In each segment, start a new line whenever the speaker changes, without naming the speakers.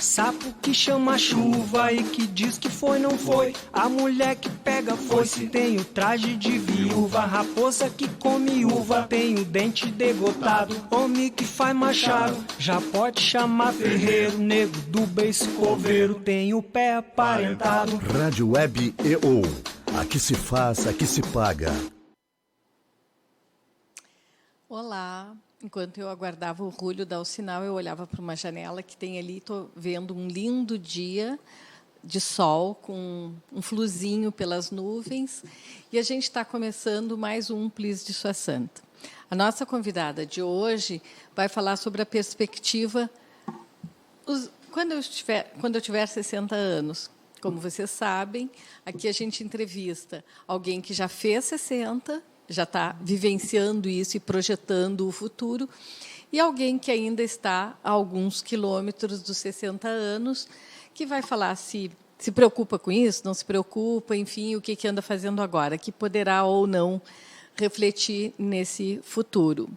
Sapo que chama chuva e que diz que foi, não foi. A mulher que pega foice tem o traje de viúva. Raposa que come uva tem o dente degotado. Homem que faz machado já pode chamar ferreiro. Nego do beiço coveiro tem o pé aparentado.
Rádio Web EO. Aqui se faz, aqui se paga.
Olá. Enquanto eu aguardava o Rúlio dar o sinal, eu olhava para uma janela que tem ali, estou vendo um lindo dia de sol, com um fluzinho pelas nuvens, e a gente está começando mais um Plis de Sua Santa. A nossa convidada de hoje vai falar sobre a perspectiva quando eu tiver 60 anos. Como vocês sabem, aqui a gente entrevista alguém que já fez 60, já está vivenciando isso e projetando o futuro, e alguém que ainda está a alguns quilômetros dos 60 anos, que vai falar se preocupa com isso, não se preocupa, enfim, o que anda fazendo agora, que poderá ou não refletir nesse futuro.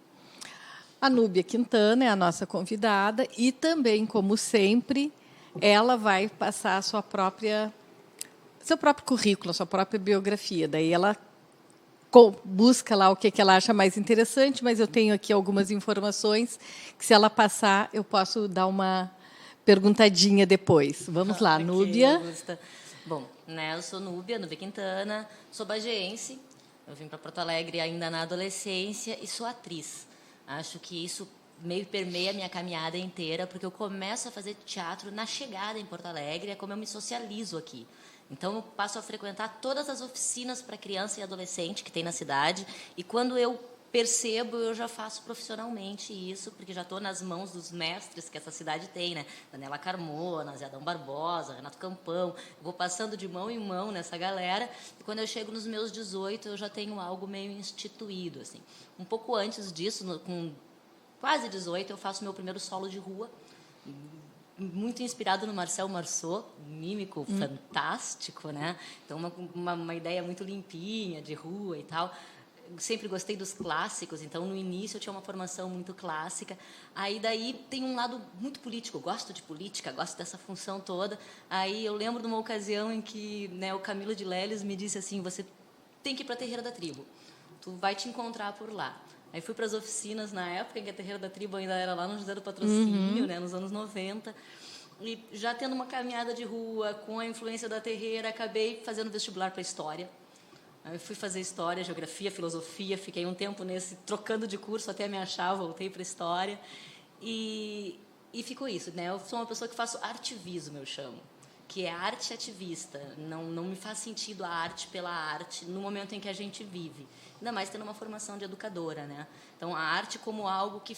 A Núbia Quintana é a nossa convidada e também, como sempre, ela vai passar seu próprio currículo, a sua própria biografia. Daí ela busca lá o que ela acha mais interessante, mas eu tenho aqui algumas informações que, se ela passar, eu posso dar uma perguntadinha depois. Vamos lá, Núbia.
Augusta. Bom, eu sou Núbia Quintana, sou bagiense, eu vim para Porto Alegre ainda na adolescência e sou atriz. Acho que isso meio permeia a minha caminhada inteira, porque eu começo a fazer teatro na chegada em Porto Alegre, é como eu me socializo aqui. Então, eu passo a frequentar todas as oficinas para criança e adolescente que tem na cidade, e quando eu percebo, eu já faço profissionalmente isso, porque já estou nas mãos dos mestres que essa cidade tem, né? Daniela Carmona, Zé Adão Barbosa, Renato Campão. Vou passando de mão em mão nessa galera, e quando eu chego nos meus 18, eu já tenho algo meio instituído, assim. Um pouco antes disso, com quase 18, eu faço meu primeiro solo de rua, muito inspirado no Marcel Marceau, mímico fantástico, né? Então, uma ideia muito limpinha, de rua e tal. Eu sempre gostei dos clássicos, então, no início, eu tinha uma formação muito clássica. Aí, daí, tem um lado muito político. Eu gosto de política, gosto dessa função toda. Aí, eu lembro de uma ocasião em que, o Camilo de Leles me disse assim, você tem que ir para a Terreira da Tribo. Tu vai te encontrar por lá. Aí fui para as oficinas na época em que a Terreira da Tribo ainda era lá no José do Patrocínio, nos anos 90. E já tendo uma caminhada de rua, com a influência da Terreira, acabei fazendo vestibular para História. Aí fui fazer História, Geografia, Filosofia, fiquei um tempo trocando de curso até me achar, voltei para História. E ficou isso, Eu sou uma pessoa que faço artivismo, eu chamo, que é arte ativista. Não me faz sentido a arte pela arte no momento em que a gente vive. Ainda mais tendo uma formação de educadora, Então, a arte como algo que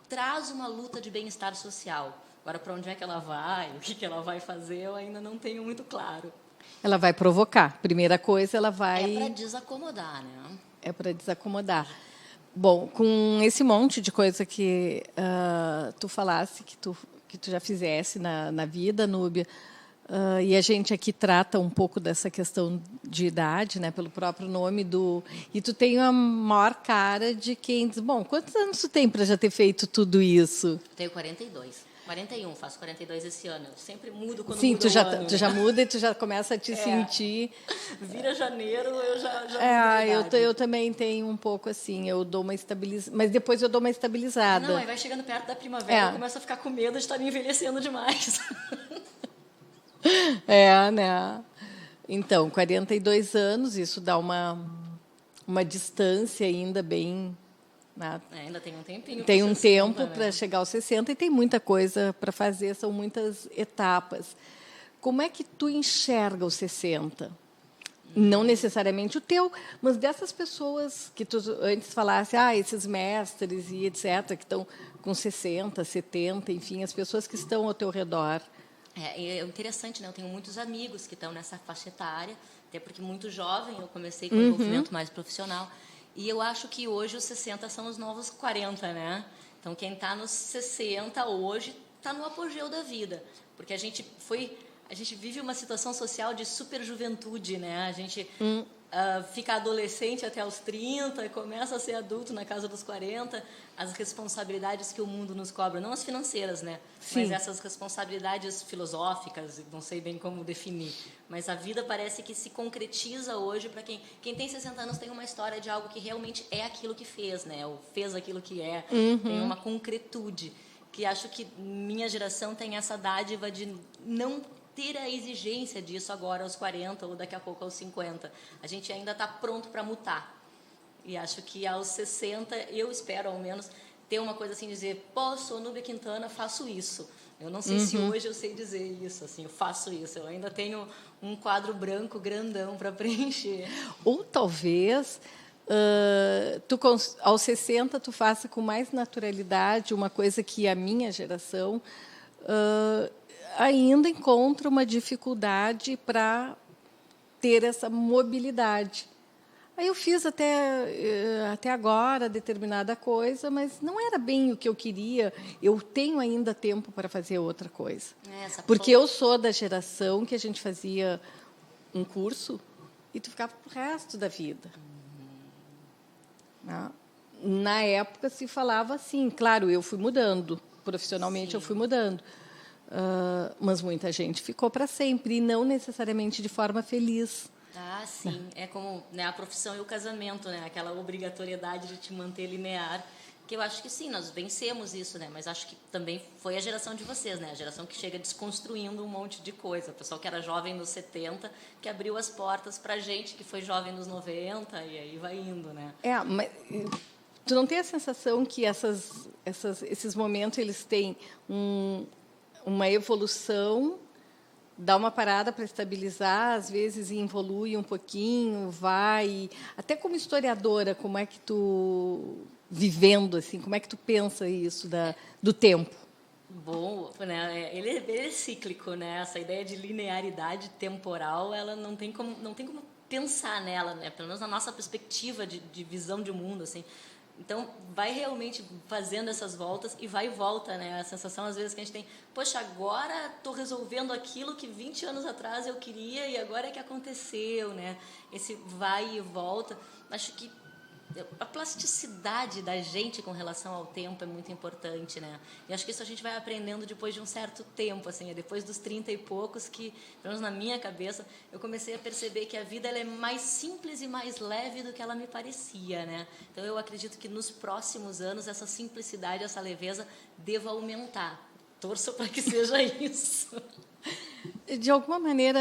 traz uma luta de bem-estar social. Agora, para onde é que ela vai, o que ela vai fazer, eu ainda não tenho muito claro.
Ela vai provocar. Primeira coisa, ela vai...
É para desacomodar,
É para desacomodar. Bom, com esse monte de coisa que tu falasse, que tu já fizesse na vida, Núbia, e a gente aqui trata um pouco dessa questão de idade, pelo próprio nome e tu tem a maior cara de quem diz, bom, quantos anos tu tem para já ter feito tudo isso?
Tenho 42. 41, faço 42 esse ano. Eu sempre mudo quando
Sim,
muda o ano.
tu já muda e tu já começa a te sentir...
Vira janeiro, eu já
eu também tenho um pouco assim, eu dou uma estabilizada, mas depois eu dou uma estabilizada.
Não, aí vai chegando perto da primavera, eu começo a ficar com medo de estar me envelhecendo demais.
Então, 42 anos, isso dá uma distância ainda bem...
ainda tem um tempinho.
Tem um tempo para chegar aos 60 e tem muita coisa para fazer, são muitas etapas. Como é que tu enxerga os 60? Não necessariamente o teu, mas dessas pessoas que tu antes falasse, esses mestres e etc., que estão com 60, 70, enfim, as pessoas que estão ao teu redor.
É interessante, Eu tenho muitos amigos que estão nessa faixa etária, até porque muito jovem eu comecei com um envolvimento mais profissional. E eu acho que hoje os 60 são os novos 40, Então, quem está nos 60 hoje está no apogeu da vida, porque a gente foi a gente vive uma situação social de super juventude, né? A gente fica adolescente até os 30 e começa a ser adulto na casa dos 40. As responsabilidades que o mundo nos cobra, não as financeiras, né?
Sim.
Mas essas responsabilidades filosóficas, não sei bem como definir. Mas a vida parece que se concretiza hoje para quem tem 60 anos tem uma história de algo que realmente é aquilo que fez, né? Ou fez aquilo que é. Tem uma concretude. Que acho que minha geração tem essa dádiva de não ter a exigência disso agora aos 40 ou daqui a pouco aos 50. A gente ainda está pronto para mutar. E acho que aos 60, eu espero ao menos ter uma coisa assim, dizer, pô, sou Núbia Quintana, faço isso. Eu não sei se hoje eu sei dizer isso, assim, eu faço isso. Eu ainda tenho um quadro branco grandão para preencher.
Ou talvez, aos 60, tu faça com mais naturalidade uma coisa que a minha geração ainda encontra uma dificuldade para ter essa mobilidade. Aí eu fiz até agora determinada coisa, mas não era bem o que eu queria. Eu tenho ainda tempo para fazer outra coisa. Porque eu sou da geração que a gente fazia um curso e tu ficava pro resto da vida. Na época se falava assim, claro, eu fui mudando, profissionalmente eu fui mudando, mas muita gente ficou para sempre e não necessariamente de forma feliz.
Ah, sim. É como, né, a profissão e o casamento, né? Aquela obrigatoriedade de te manter linear. Que eu acho que sim, nós vencemos isso, né? Mas acho que também foi a geração de vocês, né? A geração que chega desconstruindo um monte de coisa. O pessoal que era jovem nos 70, que abriu as portas para a gente que foi jovem nos 90 e aí vai indo, né?
Mas tu não tem a sensação que esses momentos eles têm uma evolução, dá uma parada para estabilizar, às vezes evolui um pouquinho, vai... Até como historiadora, como é que tu, vivendo assim, como é que tu pensa isso do tempo?
Bom, né? Ele é cíclico, né? Essa ideia de linearidade temporal, ela não tem como pensar nela, né? Pelo menos na nossa perspectiva de visão de mundo, assim. Então, vai realmente fazendo essas voltas e vai e volta, né? A sensação, às vezes, que a gente tem, poxa, agora estou resolvendo aquilo que 20 anos atrás eu queria e agora é que aconteceu, né? Esse vai e volta. Acho que a plasticidade da gente com relação ao tempo é muito importante, né? E acho que isso a gente vai aprendendo depois de um certo tempo, assim, depois dos 30 e poucos que, pelo menos na minha cabeça, eu comecei a perceber que a vida ela é mais simples e mais leve do que ela me parecia, né? Então eu acredito que nos próximos anos essa simplicidade, essa leveza deva aumentar. Torço para que seja isso.
De alguma maneira,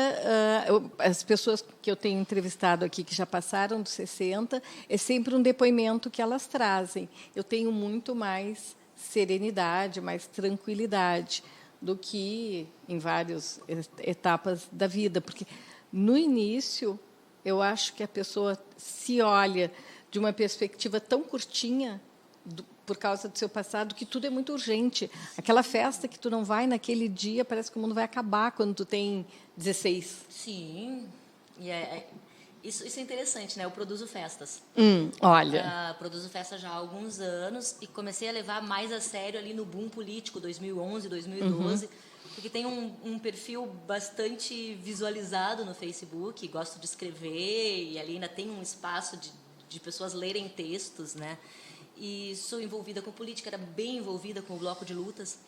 as pessoas que eu tenho entrevistado aqui, que já passaram dos 60, é sempre um depoimento que elas trazem. Eu tenho muito mais serenidade, mais tranquilidade do que em várias etapas da vida. Porque, no início, eu acho que a pessoa se olha de uma perspectiva tão curtinha, por causa do seu passado, que tudo é muito urgente. Aquela festa que tu não vai naquele dia, parece que o mundo vai acabar quando tu tem 16.
Sim. E isso é interessante, né? Eu produzo festas.
Olha.
Produzo festas já há alguns anos e comecei a levar mais a sério ali no boom político, 2011, 2012, porque tem um perfil bastante visualizado no Facebook, gosto de escrever e ali ainda tem um espaço de pessoas lerem textos, né? E sou envolvida com política, era bem envolvida com o Bloco de Lutas.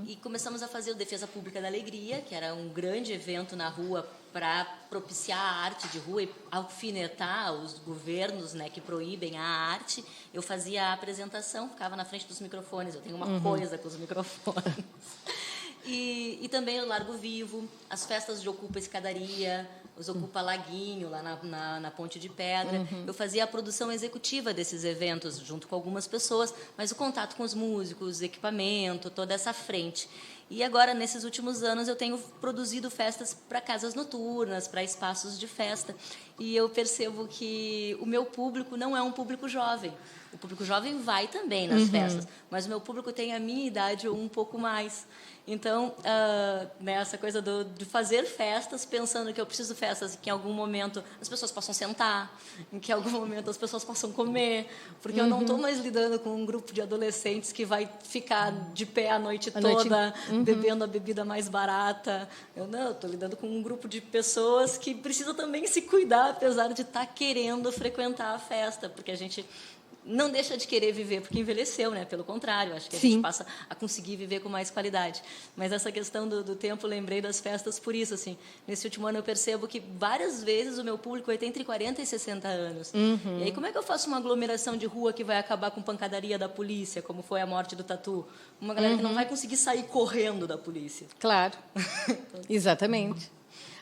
E começamos a fazer o Defesa Pública da Alegria, que era um grande evento na rua para propiciar a arte de rua e alfinetar os governos, né, que proíbem a arte. Eu fazia a apresentação, ficava na frente dos microfones, eu tenho uma coisa com os microfones. E também o Largo Vivo, as festas de Ocupa Escadaria, os Ocupa Laguinho, lá na Ponte de Pedra. Eu fazia a produção executiva desses eventos, junto com algumas pessoas, mas o contato com os músicos, equipamento, toda essa frente. E agora, nesses últimos anos, eu tenho produzido festas para casas noturnas, para espaços de festa. E eu percebo que o meu público não é um público jovem. O público jovem vai também nas festas, mas o meu público tem a minha idade ou um pouco mais. Então, né, essa coisa de fazer festas, pensando que eu preciso de festas que em algum momento as pessoas possam sentar, em que em algum momento as pessoas possam comer, porque eu não estou mais lidando com um grupo de adolescentes que vai ficar de pé a noite toda bebendo a bebida mais barata. Eu não, estou lidando com um grupo de pessoas que precisa também se cuidar, apesar de estar querendo frequentar a festa, porque a gente não deixa de querer viver porque envelheceu, né? Pelo contrário, acho que a
Sim.
gente passa a conseguir viver com mais qualidade. Mas essa questão do tempo, lembrei das festas por isso, assim. Nesse último ano eu percebo que várias vezes o meu público tem entre 40 e 60 anos. E aí como é que eu faço uma aglomeração de rua que vai acabar com pancadaria da polícia, como foi a morte do Tatu? Uma galera que não vai conseguir sair correndo da polícia.
Claro, exatamente.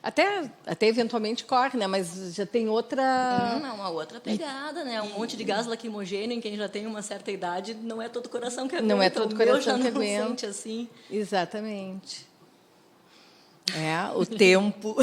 Até eventualmente corre, né? Mas já tem outra...
É uma outra pegada, né? Um monte de gás lacrimogêneo em quem já tem uma certa idade, não é todo coração que aguenta.
Não é todo coração que
aguenta.
aguenta.
Sente assim.
Exatamente. O tempo.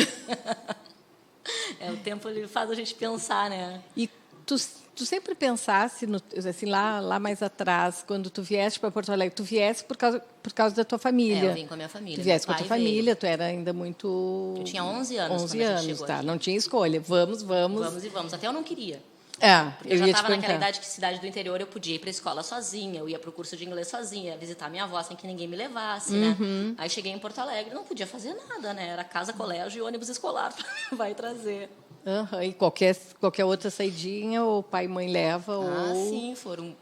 O tempo ele faz a gente pensar, né?
E tu sempre pensasse, assim, lá mais atrás, quando tu vieste para Porto Alegre, tu viesse por causa da tua família.
Eu vim com a minha família.
Tu viesse com a
Meu
tua
pai
família,
veio.
tu era ainda muito...
Eu tinha 11 anos
11
quando a gente
anos,
chegou
tá?
aqui.
Não tinha escolha. Vamos.
Vamos e vamos. Até eu não queria. Porque eu já
ia te
estava naquela
perguntar.
idade que cidade do interior eu podia ir para a escola sozinha, eu ia para o curso de inglês sozinha, ia visitar minha avó sem que ninguém me levasse, né? Aí cheguei em Porto Alegre, não podia fazer nada, né? Era casa, colégio e ônibus escolar para levar e trazer.
E qualquer outra saidinha, ou pai e mãe leva, ou...
Sim, foram.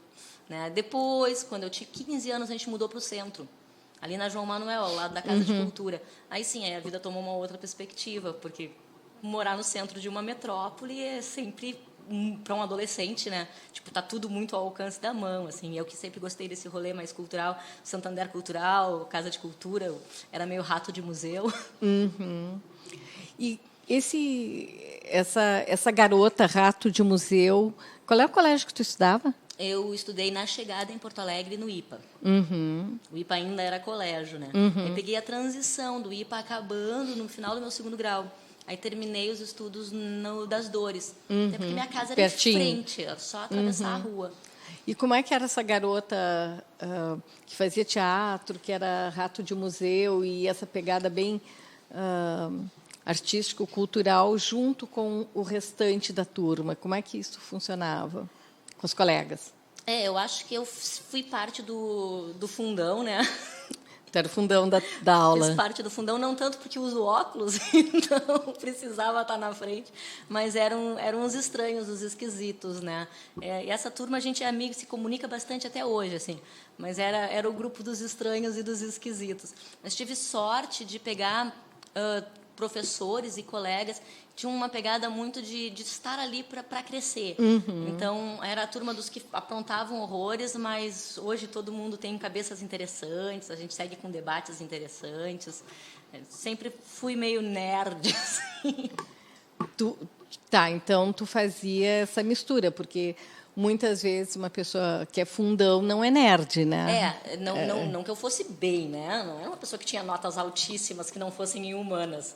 Né? Depois, quando eu tinha 15 anos, a gente mudou para o centro. Ali na João Manuel, ao lado da Casa de Cultura. Aí sim, aí a vida tomou uma outra perspectiva, porque morar no centro de uma metrópole é sempre, para um adolescente, né? Tipo, tá tudo muito ao alcance da mão, assim. Eu que sempre gostei desse rolê mais cultural, Santander Cultural, Casa de Cultura, eu era meio rato de museu.
E essa garota rato de museu, qual é o colégio que tu estudava?
Eu estudei na chegada em Porto Alegre, no IPA. O IPA ainda era colégio, né? Aí peguei a transição do IPA acabando no final do meu 2º grau. Aí terminei os estudos no das Dores. Até porque minha casa era
Pertinho.
em frente, era só atravessar a rua.
E como é que era essa garota que fazia teatro, que era rato de museu e essa pegada bem artístico-cultural junto com o restante da turma? Como é que isso funcionava com os colegas?
Eu acho que eu fui parte do fundão, né?
Tu era o fundão da aula.
Fiz parte do fundão, não tanto porque uso óculos, então precisava estar na frente, mas eram os estranhos, os esquisitos, né? E essa turma a gente é amigo, se comunica bastante até hoje, assim. Mas era o grupo dos estranhos e dos esquisitos. Mas tive sorte de pegar professores e colegas que tinham uma pegada muito de estar ali para crescer. Então, era a turma dos que aprontavam horrores, mas hoje todo mundo tem cabeças interessantes, a gente segue com debates interessantes. Sempre fui meio nerd, assim.
Então tu fazia essa mistura, porque muitas vezes uma pessoa que é fundão não é nerd, né?
Não que eu fosse bem, né? Não era uma pessoa que tinha notas altíssimas que não fossem em humanas.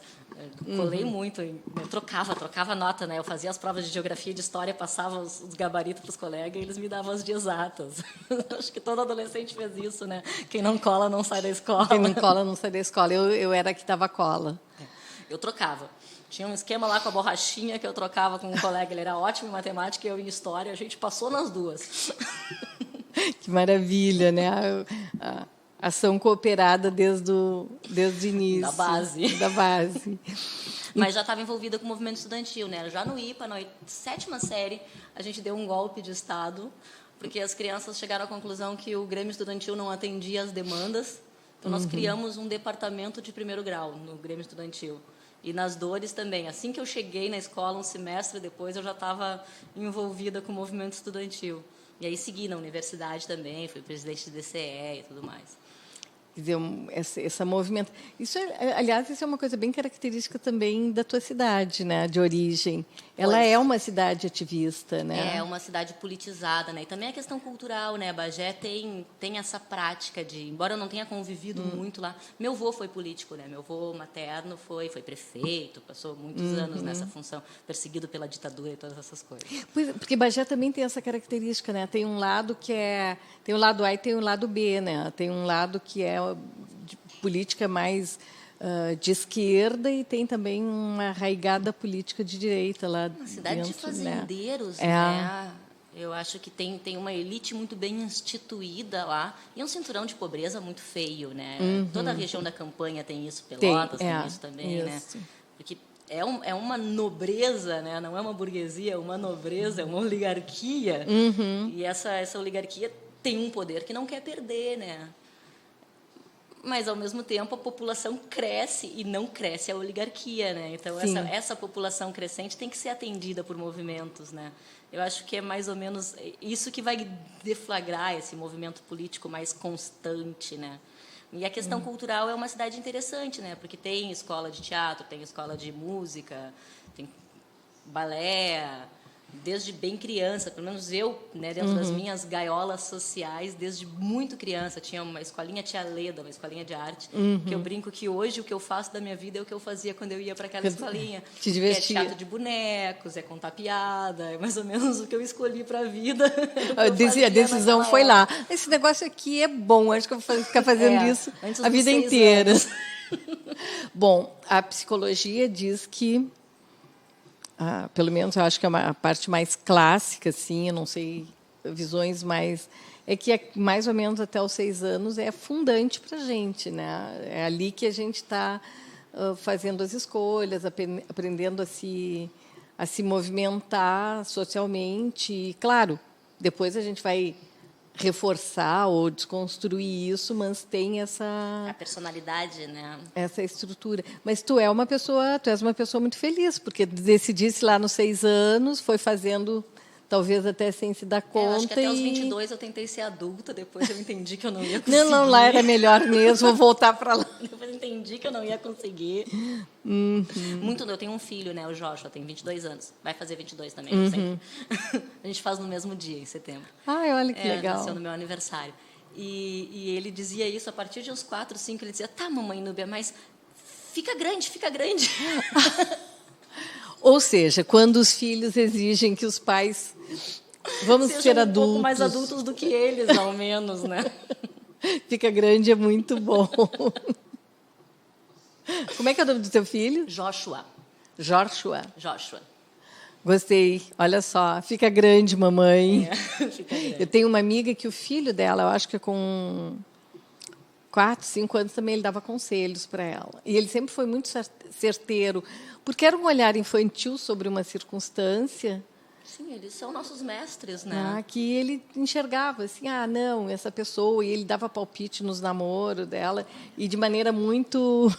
Eu colei muito, eu trocava nota, né? Eu fazia as provas de geografia e de história, passava os gabaritos para os colegas e eles me davam as de exatas. Acho que todo adolescente fez isso, né? Quem não cola não sai da escola.
Quem não cola não sai da escola. Eu era a que dava cola.
Eu trocava. Tinha um esquema lá com a borrachinha que eu trocava com um colega. Ele era ótimo em matemática e eu em história. A gente passou nas duas.
Que maravilha, né? A ação cooperada desde o início.
Da base.
Da base.
Mas já estava envolvida com o movimento estudantil, né? Já no IPA, na 7ª série, a gente deu um golpe de Estado, porque as crianças chegaram à conclusão que o Grêmio Estudantil não atendia às demandas. Então, nós criamos um departamento de 1º grau no Grêmio Estudantil. E nas Dores também. Assim que eu cheguei na escola, um semestre depois, eu já estava envolvida com o movimento estudantil. E aí segui na universidade também, fui presidente do DCE e tudo mais.
Quer dizer, essa movimento. Aliás, isso é uma coisa bem característica também da tua cidade, né? De origem. Ela é uma cidade ativista, né?
É uma cidade politizada, né? E também a questão cultural, né? Bagé tem essa prática de, embora eu não tenha convivido muito lá, meu avô foi político, né? Meu avô materno foi prefeito, passou muitos anos nessa função, perseguido pela ditadura e todas essas coisas.
Porque Bagé também tem essa característica, né? Tem um lado que tem o lado A e tem o lado B, né? Tem um lado que é de política mais de esquerda e tem também uma arraigada política de direita lá
Uma cidade
dentro,
de fazendeiros,
né?
né? Eu acho que tem uma elite muito bem instituída lá e um cinturão de pobreza muito feio, né? Toda a região da Campanha tem isso, Pelotas tem isso também, né? Porque é uma nobreza, né? Não é uma burguesia, é uma nobreza, é uma oligarquia. E essa oligarquia tem um poder que não quer perder, né? Mas, ao mesmo tempo, a população cresce e não cresce a oligarquia, né? Então, essa população crescente tem que ser atendida por movimentos, né? Eu acho que é mais ou menos isso que vai deflagrar esse movimento político mais constante, né? E a questão cultural é uma cidade interessante, né? Porque tem escola de teatro, tem escola de música, tem balé, desde bem criança, pelo menos eu, né, dentro das minhas gaiolas sociais, desde muito criança, tinha uma escolinha Tia Leda, uma escolinha de arte, que eu brinco que hoje o que eu faço da minha vida é o que eu fazia quando eu ia para aquela escolinha.
Te divertia.
É teatro de bonecos, é contar piada, é mais ou menos o que eu escolhi para a vida.
A decisão foi lá. Esse negócio aqui é bom, acho que eu vou ficar fazendo isso a vida inteira. Bom, a psicologia diz que pelo menos eu acho que é a parte mais clássica, assim, eu não sei, visões mais... É que mais ou menos até os 6 anos é fundante para a gente, né? É ali que a gente está fazendo as escolhas, aprendendo a se movimentar socialmente. E, claro, depois a gente vai reforçar ou desconstruir isso, mas tem
a personalidade, né?
Essa estrutura. Mas tu és uma pessoa muito feliz, porque decidisse lá nos 6 anos, foi fazendo, talvez até sem se dar conta.
Acho que até os 22 eu tentei ser adulta, depois eu entendi que eu não ia conseguir.
Não, lá era melhor mesmo, vou voltar para lá.
Depois eu entendi que eu não ia conseguir. Eu tenho um filho, né, o Joshua, tem 22 anos. Vai fazer 22 também, sempre. A gente faz no mesmo dia, em setembro.
Olha que legal.
Nasceu no meu aniversário. E ele dizia isso a partir de uns 4, 5, ele dizia, tá, mamãe Núbia, mas fica grande, fica grande.
Ou seja, quando os filhos exigem que os pais vamos ser adultos.
Um pouco mais adultos do que eles, ao menos, né?
Fica grande é muito bom. Como é que é o nome do teu filho?
Joshua.
Gostei. Olha só, fica grande, mamãe.
Fica grande.
Eu tenho uma amiga que o filho dela, eu acho que com 4, 5 anos também ele dava conselhos para ela. E ele sempre foi muito certeiro, porque era um olhar infantil sobre uma circunstância.
Sim, eles são nossos mestres, né?
Que ele enxergava assim, não, essa pessoa, e ele dava palpite nos namoros dela, e de maneira muito...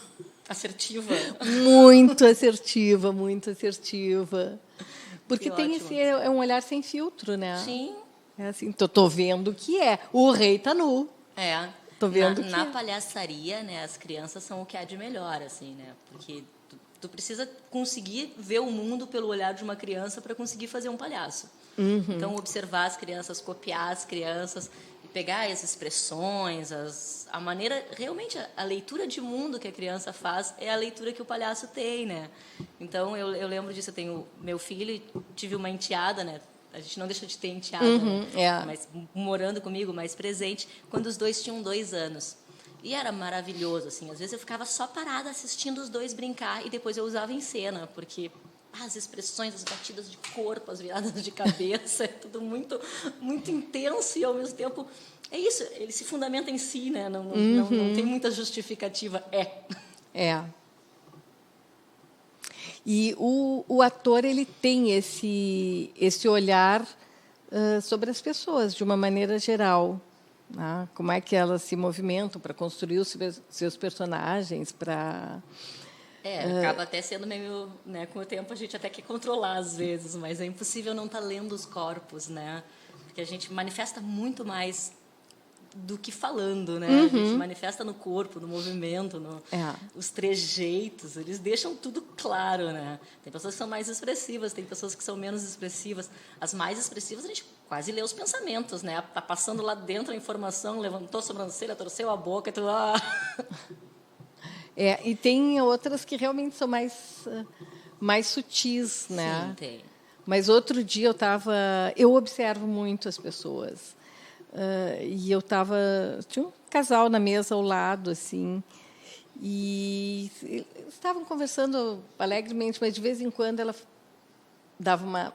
assertiva.
Muito assertiva, muito assertiva. Porque tem
ótimo.
esse um olhar sem filtro, né?
Sim.
É assim, tô vendo que o rei tá nu. Tô vendo
na palhaçaria, né, as crianças são o que há de melhor, assim, né? Porque tu precisa conseguir ver o mundo pelo olhar de uma criança para conseguir fazer um palhaço. Então, observar as crianças, copiar as crianças, e pegar as expressões, a maneira... Realmente, a leitura de mundo que a criança faz é a leitura que o palhaço tem, né? Então, eu lembro disso. Eu tenho meu filho e tive uma enteada, né? A gente não deixa de ter enteada, né? Mas morando comigo, mais presente, quando os dois tinham 2 anos. E era maravilhoso, assim. Às vezes eu ficava só parada assistindo os dois brincar e depois eu usava em cena, porque as expressões, as batidas de corpo, as viradas de cabeça, é tudo muito, muito intenso e, ao mesmo tempo, é isso, ele se fundamenta em si, né? Não tem muita justificativa.
E o ator, ele tem esse olhar sobre as pessoas, de uma maneira geral. Como é que elas se movimentam para construir os seus personagens, para...
acaba até sendo meio... Né, com o tempo a gente até quer controlar, às vezes, mas é impossível não estar lendo os corpos, né? Porque a gente manifesta muito mais do que falando, né? A gente manifesta no corpo, no movimento, os trejeitos, eles deixam tudo claro, né? Tem pessoas que são mais expressivas, tem pessoas que são menos expressivas. As mais expressivas, a gente quase lê os pensamentos, né? Tá passando lá dentro a informação, levantou a sobrancelha, torceu a boca e tudo...
e tem outras que realmente são mais sutis, né?
Sim, tem.
Mas outro dia eu observo muito as pessoas. E eu tinha um casal na mesa ao lado, assim, e estavam conversando alegremente, mas de vez em quando ela dava uma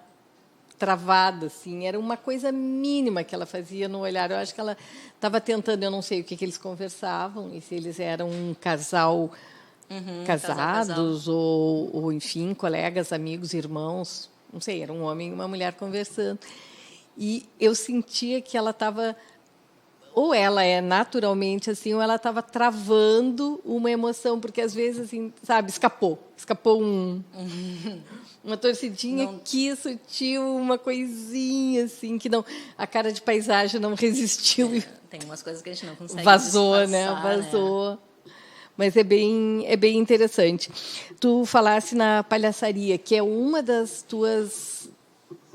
travada, assim. Era uma coisa mínima que ela fazia no olhar. Eu acho que ela estava tentando, eu não sei o que eles conversavam, e se eles eram um casal casados ou, enfim, colegas, amigos, irmãos. Não sei, era um homem e uma mulher conversando. E eu sentia que ela estava... Ou ela é naturalmente assim, ou ela estava travando uma emoção, porque às vezes, assim, sabe, escapou uma torcidinha aqui, sutil, uma coisinha assim que não, a cara de paisagem não resistiu e
Tem umas coisas que a gente não consegue
vazou, né?
disfarçar,
Vazou. Mas é bem interessante. Tu falasse na palhaçaria, que é uma das tuas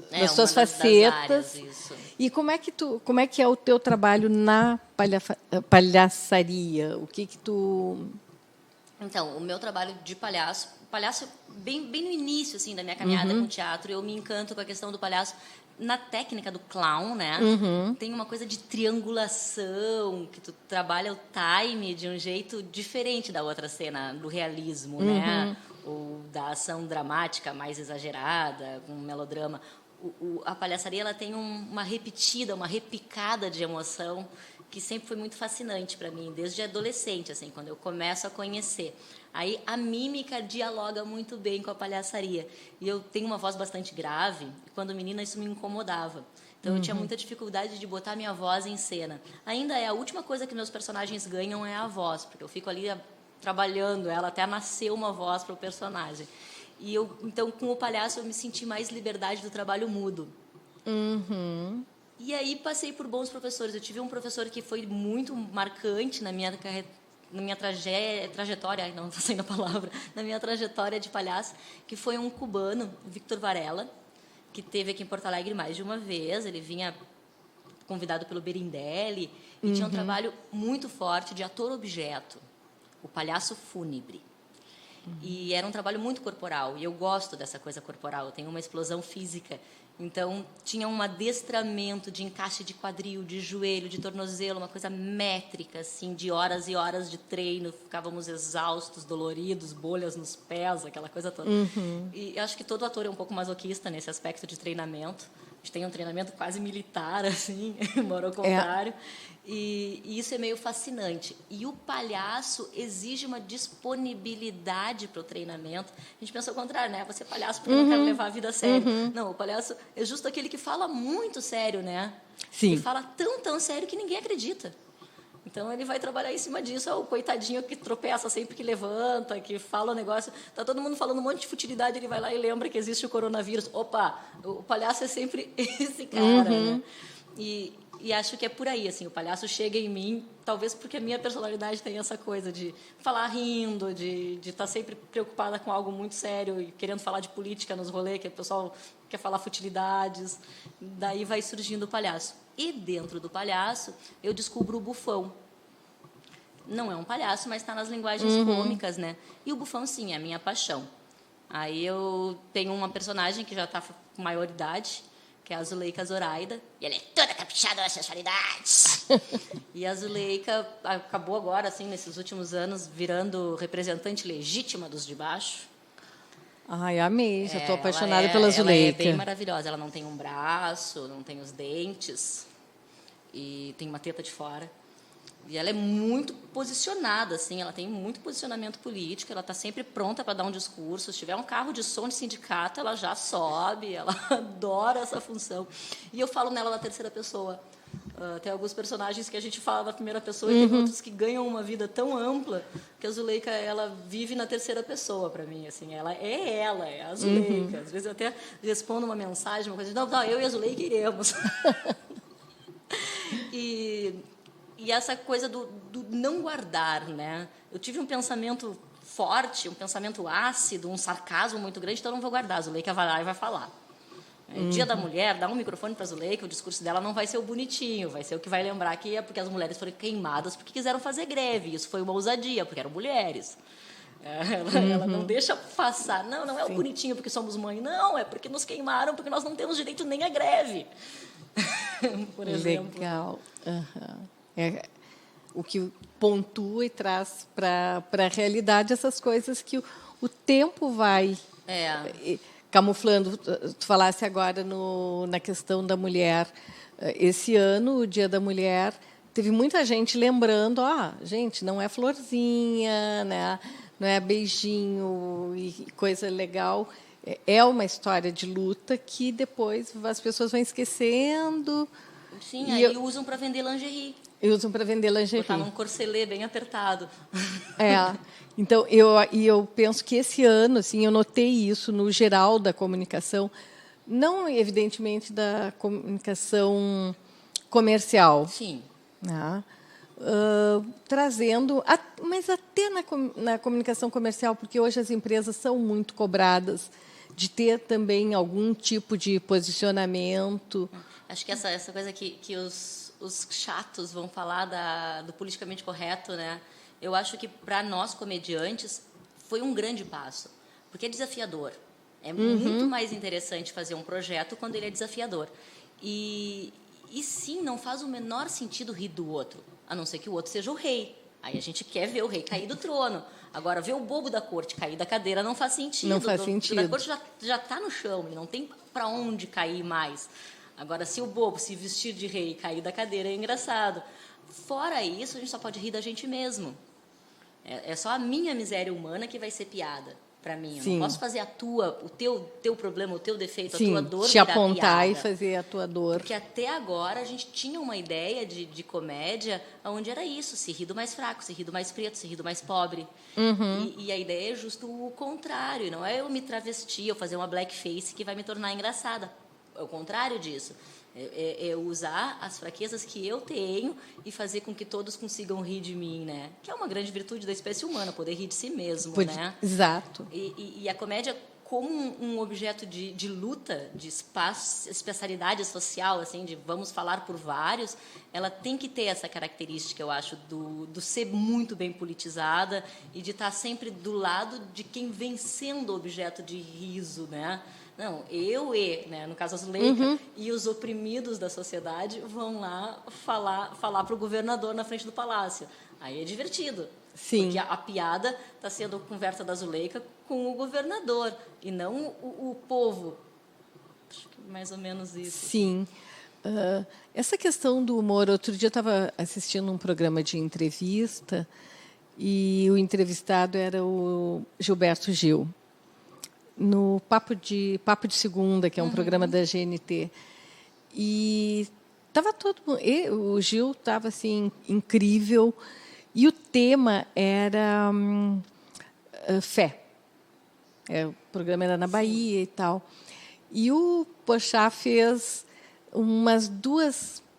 das tuas
das
facetas.
áreas, isso.
E como é que é o teu trabalho na palhaçaria? O que tu...
Então, o meu trabalho de palhaço bem no início assim da minha caminhada com o teatro, eu me encanto com a questão do palhaço na técnica do clown, né? Tem uma coisa de triangulação, que tu trabalha o time de um jeito diferente da outra cena, do realismo, né? Ou da ação dramática mais exagerada, com um melodrama. A palhaçaria ela tem uma repetida, uma repicada de emoção que sempre foi muito fascinante para mim, desde adolescente, assim, quando eu começo a conhecer. Aí a mímica dialoga muito bem com a palhaçaria. E eu tenho uma voz bastante grave, e quando menina isso me incomodava. Então eu tinha muita dificuldade de botar minha voz em cena. Ainda é a última coisa que meus personagens ganham é a voz, porque eu fico ali trabalhando ela até nascer uma voz para o personagem. E então, com o palhaço, eu me senti mais liberdade do trabalho mudo. E aí, passei por bons professores. Eu tive um professor que foi muito marcante na minha trajetória, não está saindo a palavra, na minha trajetória de palhaço, que foi um cubano, Victor Varela, que esteve aqui em Porto Alegre mais de uma vez. Ele vinha convidado pelo Berindelli e tinha um trabalho muito forte de ator-objeto, o palhaço fúnebre. E era um trabalho muito corporal, e eu gosto dessa coisa corporal, eu tenho uma explosão física. Então, tinha um adestramento de encaixe de quadril, de joelho, de tornozelo, uma coisa métrica, assim, de horas e horas de treino. Ficávamos exaustos, doloridos, bolhas nos pés, aquela coisa toda. E acho que todo ator é um pouco masoquista nesse aspecto de treinamento. A gente tem um treinamento quase militar, assim, embora ao contrário. E isso é meio fascinante. E o palhaço exige uma disponibilidade para o treinamento. A gente pensa o contrário, né? Você é palhaço porque não quer levar a vida a sério. Não, o palhaço é justo aquele que fala muito sério, né?
Sim.
E fala tão sério que ninguém acredita. Então, ele vai trabalhar em cima disso. O coitadinho que tropeça sempre que levanta, que fala o negócio. Está todo mundo falando um monte de futilidade, ele vai lá e lembra que existe o coronavírus. Opa, o palhaço é sempre esse cara, né? E acho que é por aí, assim, o palhaço chega em mim, talvez porque a minha personalidade tem essa coisa de falar rindo, de estar sempre preocupada com algo muito sério e querendo falar de política nos rolês, que o pessoal quer falar futilidades. Daí vai surgindo o palhaço. E dentro do palhaço, eu descubro o bufão. Não é um palhaço, mas está nas linguagens cômicas, né? E o bufão, sim, é a minha paixão. Aí eu tenho uma personagem que já está com maioridade, que é a Zuleika Zoraida, e ela é toda caprichada nas sensualidades. E a Zuleika acabou agora, assim, nesses últimos anos, virando representante legítima dos de baixo.
Ai, amei, já estou apaixonada pela Zuleika.
Ela é bem maravilhosa, ela não tem um braço, não tem os dentes, e tem uma teta de fora. E ela é muito posicionada, assim, ela tem muito posicionamento político, ela está sempre pronta para dar um discurso. Se tiver um carro de som de sindicato, ela já sobe, ela adora essa função. E eu falo nela na terceira pessoa. Tem alguns personagens que a gente fala na primeira pessoa e tem outros que ganham uma vida tão ampla que a Zuleika, ela vive na terceira pessoa para mim, assim, ela é a Zuleika. Às vezes eu até respondo uma mensagem, uma coisa, não, eu e a Zuleika iremos. E essa coisa do não guardar, né? Eu tive um pensamento forte, um pensamento ácido, um sarcasmo muito grande, então eu não vou guardar. A Zuleika vai lá e vai falar. Dia da Mulher, dá um microfone para a Zuleika, o discurso dela não vai ser o bonitinho, vai ser o que vai lembrar que é porque as mulheres foram queimadas porque quiseram fazer greve. Isso foi uma ousadia, porque eram mulheres. Ela não deixa passar. Não é o bonitinho porque somos mãe. Não, é porque nos queimaram, porque nós não temos direito nem à greve. Por exemplo.
Legal. É o que pontua e traz para a realidade essas coisas que o tempo vai camuflando. Tu falasse agora na questão da mulher. Esse ano, o Dia da Mulher, teve muita gente lembrando, gente, não é florzinha, né? Não é beijinho e coisa legal. É uma história de luta que depois as pessoas vão esquecendo.
Sim, aí usam para vender lingerie.
E usam para vender lingerie.
Botar num corselet bem apertado.
Então, eu penso que esse ano, assim, eu notei isso no geral da comunicação, não evidentemente da comunicação comercial.
Sim.
Né? Trazendo, mas até na comunicação comercial, porque hoje as empresas são muito cobradas de ter também algum tipo de posicionamento.
Acho que essa coisa que os chatos vão falar do politicamente correto, né? Eu acho que, para nós, comediantes, foi um grande passo, porque é desafiador. É muito mais interessante fazer um projeto quando ele é desafiador. E sim, não faz o menor sentido rir do outro, a não ser que o outro seja o rei. Aí a gente quer ver o rei cair do trono. Agora, ver o bobo da corte cair da cadeira não faz sentido.
Não faz sentido.
O da corte já está no chão, ele não tem para onde cair mais. Agora, se o bobo se vestir de rei e cair da cadeira, é engraçado. Fora isso, a gente só pode rir da gente mesmo. É só a minha miséria humana que vai ser piada para mim. Eu não posso fazer o teu problema, o teu defeito, a tua dor
te apontar
piada.
E fazer a tua dor.
Porque até agora a gente tinha uma ideia de comédia onde era isso, se rir do mais fraco, se rir do mais preto, se rir do mais pobre. E a ideia é justo o contrário, não é eu me travestir, eu fazer uma blackface que vai me tornar engraçada. É o contrário disso. É usar as fraquezas que eu tenho e fazer com que todos consigam rir de mim, né? Que é uma grande virtude da espécie humana, poder rir de si mesmo, né?
Exato.
E a comédia, como um objeto de luta, de especialidade social, assim, de vamos falar por vários, ela tem que ter essa característica, eu acho, do ser muito bem politizada e de estar sempre do lado de quem vem sendo objeto de riso, né? Não, né, no caso a Zuleika, e os oprimidos da sociedade vão lá falar para o governador na frente do palácio. Aí é divertido.
Sim.
Porque a piada está sendo a conversa da Zuleika com o governador, e não o povo. Acho que mais ou menos isso.
Sim. Essa questão do humor, outro dia eu estava assistindo um programa de entrevista e o entrevistado era o Gilberto Gil, no Papo de Segunda, que é um programa da GNT. E estava o Gil estava assim incrível, e o tema era fé. O programa era na Bahia e tal. E o Porchat fez umas 2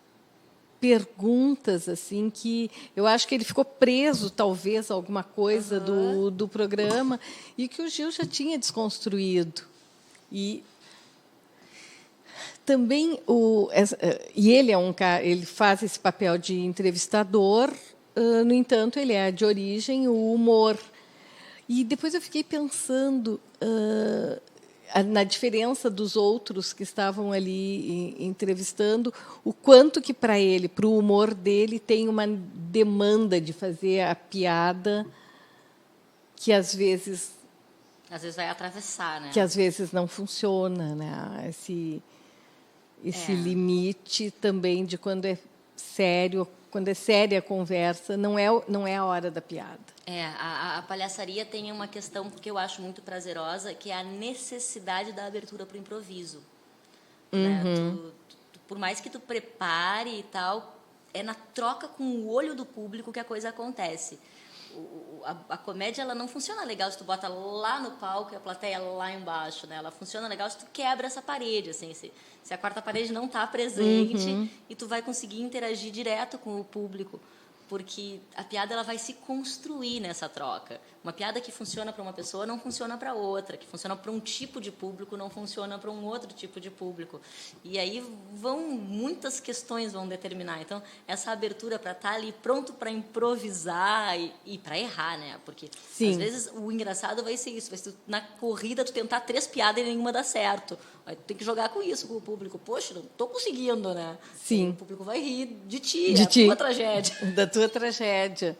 perguntas assim que eu acho que ele ficou preso talvez a alguma coisa do programa, e que o Gil já tinha desconstruído. E também ele ele faz esse papel de entrevistador, no entanto ele é de origem o humor. E depois eu fiquei pensando na diferença dos outros que estavam ali entrevistando, o quanto que para o humor dele, tem uma demanda de fazer a piada que às vezes
vai atravessar, né?
Que às vezes não funciona, né? Esse limite também de quando é séria a conversa, não é a hora da piada.
A palhaçaria tem uma questão que eu acho muito prazerosa, que é a necessidade da abertura para o improviso. Né? Por mais que tu prepare e tal, é na troca com o olho do público que a coisa acontece. A comédia, ela não funciona legal se tu bota lá no palco e a plateia lá embaixo, né? Ela funciona legal se tu quebra essa parede, assim, se a quarta parede não está presente, e tu vai conseguir interagir direto com o público, porque a piada, ela vai se construir nessa troca. Uma piada que funciona para uma pessoa não funciona para outra, que funciona para um tipo de público não funciona para um outro tipo de público. E aí muitas questões vão determinar. Então, essa abertura para estar ali pronto para improvisar e para errar, né? Porque às vezes o engraçado vai ser isso, vai ser na corrida tu tentar 3 piadas e nenhuma dá certo. Aí tu tem que jogar com isso, com o público. Poxa, não estou conseguindo, né?
Sim.
O público vai rir de ti, da tua tragédia.
Da tua tragédia.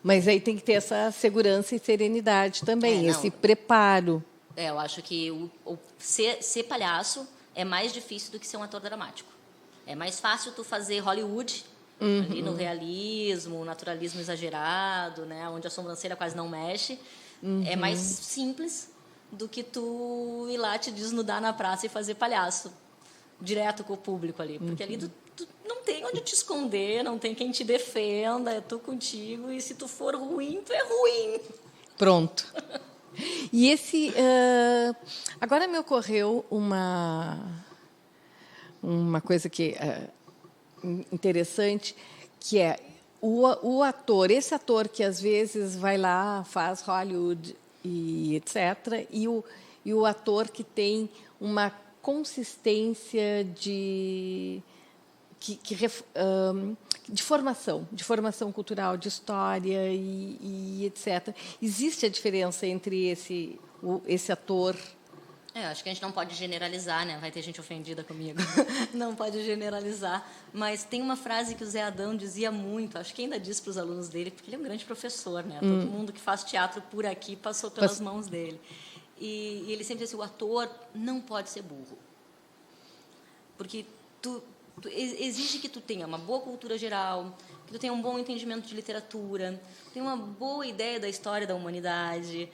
Mas aí tem que ter essa segurança e serenidade também, esse preparo.
Eu acho que ser palhaço é mais difícil do que ser um ator dramático. É mais fácil tu fazer Hollywood, ali no realismo, naturalismo exagerado, né, onde a sobrancelha quase não mexe. É mais simples do que tu ir lá te desnudar na praça e fazer palhaço direto com o público ali. Porque ali tu não tem onde te esconder, não tem quem te defenda, é tu contigo, e se tu for ruim, tu é ruim.
Pronto. E agora me ocorreu uma coisa que é interessante, que é o ator, esse ator que às vezes vai lá, faz Hollywood e etc., e o ator que tem uma consistência de formação cultural, de história e etc. Existe a diferença entre esse ator?
Acho que a gente não pode generalizar, né? Vai ter gente ofendida comigo. Não pode generalizar. Mas tem uma frase que o Zé Adão dizia muito, acho que ainda diz para os alunos dele, porque ele é um grande professor, né? Todo mundo que faz teatro por aqui passou pelas mãos dele. E ele sempre dizia assim, o ator não pode ser burro. Porque exige que tu tenha uma boa cultura geral, que tu tenha um bom entendimento de literatura, tenha uma boa ideia da história da humanidade,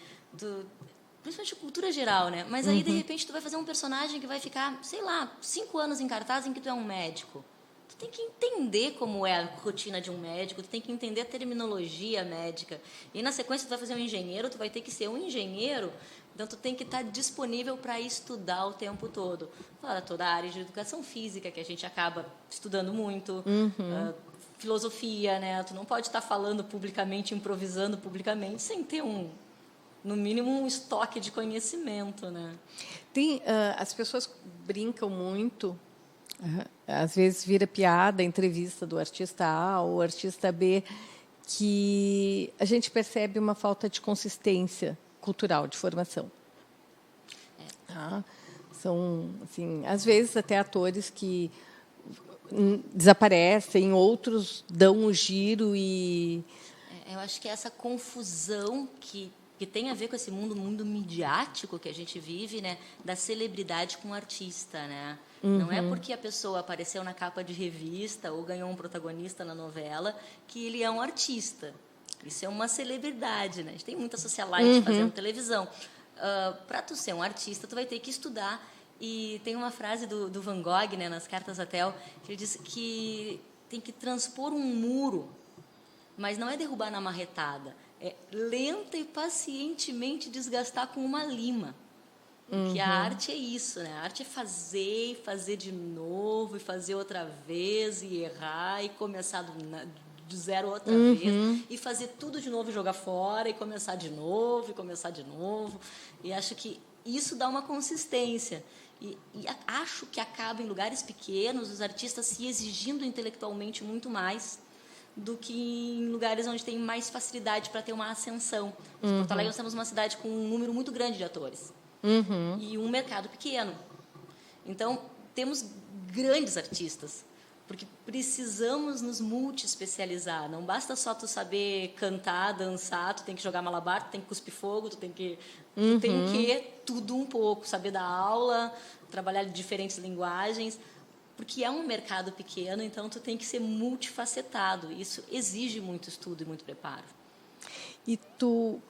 principalmente cultura geral, né? Mas aí, de repente, tu vai fazer um personagem que vai ficar, sei lá, 5 anos em cartaz em que tu é um médico. Tu tem que entender como é a rotina de um médico, tu tem que entender a terminologia médica. E, na sequência, tu vai fazer um engenheiro, tu vai ter que ser um engenheiro, então tu tem que estar disponível para estudar o tempo todo. Fora toda a área de educação física, que a gente acaba estudando muito, filosofia, né? Tu não pode estar falando publicamente, improvisando publicamente, sem ter no mínimo um estoque de conhecimento, né?
As pessoas brincam muito, às vezes vira piada a entrevista do artista A ou artista B, que a gente percebe uma falta de consistência cultural, de formação. São, assim, às vezes até atores que desaparecem, outros dão o giro e...
Eu acho que essa confusão que tem a ver com esse mundo midiático que a gente vive, né, da celebridade com o artista, né? Não é porque a pessoa apareceu na capa de revista ou ganhou um protagonista na novela que ele é um artista. Isso é uma celebridade, né? A gente tem muita socialite fazendo televisão. Para tu ser um artista, tu vai ter que estudar. E tem uma frase do Van Gogh, né, nas Cartas a Theo, que ele diz que tem que transpor um muro, mas não é derrubar na marretada, é lenta e pacientemente desgastar com uma lima. Porque a arte é isso, né? A arte é fazer, e fazer de novo, e fazer outra vez, e errar, e começar do zero outra vez, e fazer tudo de novo e jogar fora, e começar de novo, e começar de novo. E acho que isso dá uma consistência. E acho que acaba em lugares pequenos, os artistas se exigindo intelectualmente muito mais do que em lugares onde tem mais facilidade para ter uma ascensão. Em Porto Alegre, nós temos uma cidade com um número muito grande de atores. E um mercado pequeno. Então, temos grandes artistas, porque precisamos nos multi-especializar. Não basta só tu saber cantar, dançar, tu tem que jogar malabar, tu tem que cuspir fogo, tu tem que tudo um pouco, saber dar aula, trabalhar diferentes linguagens, porque é um mercado pequeno, então tu tem que ser multifacetado. Isso exige muito estudo e muito preparo.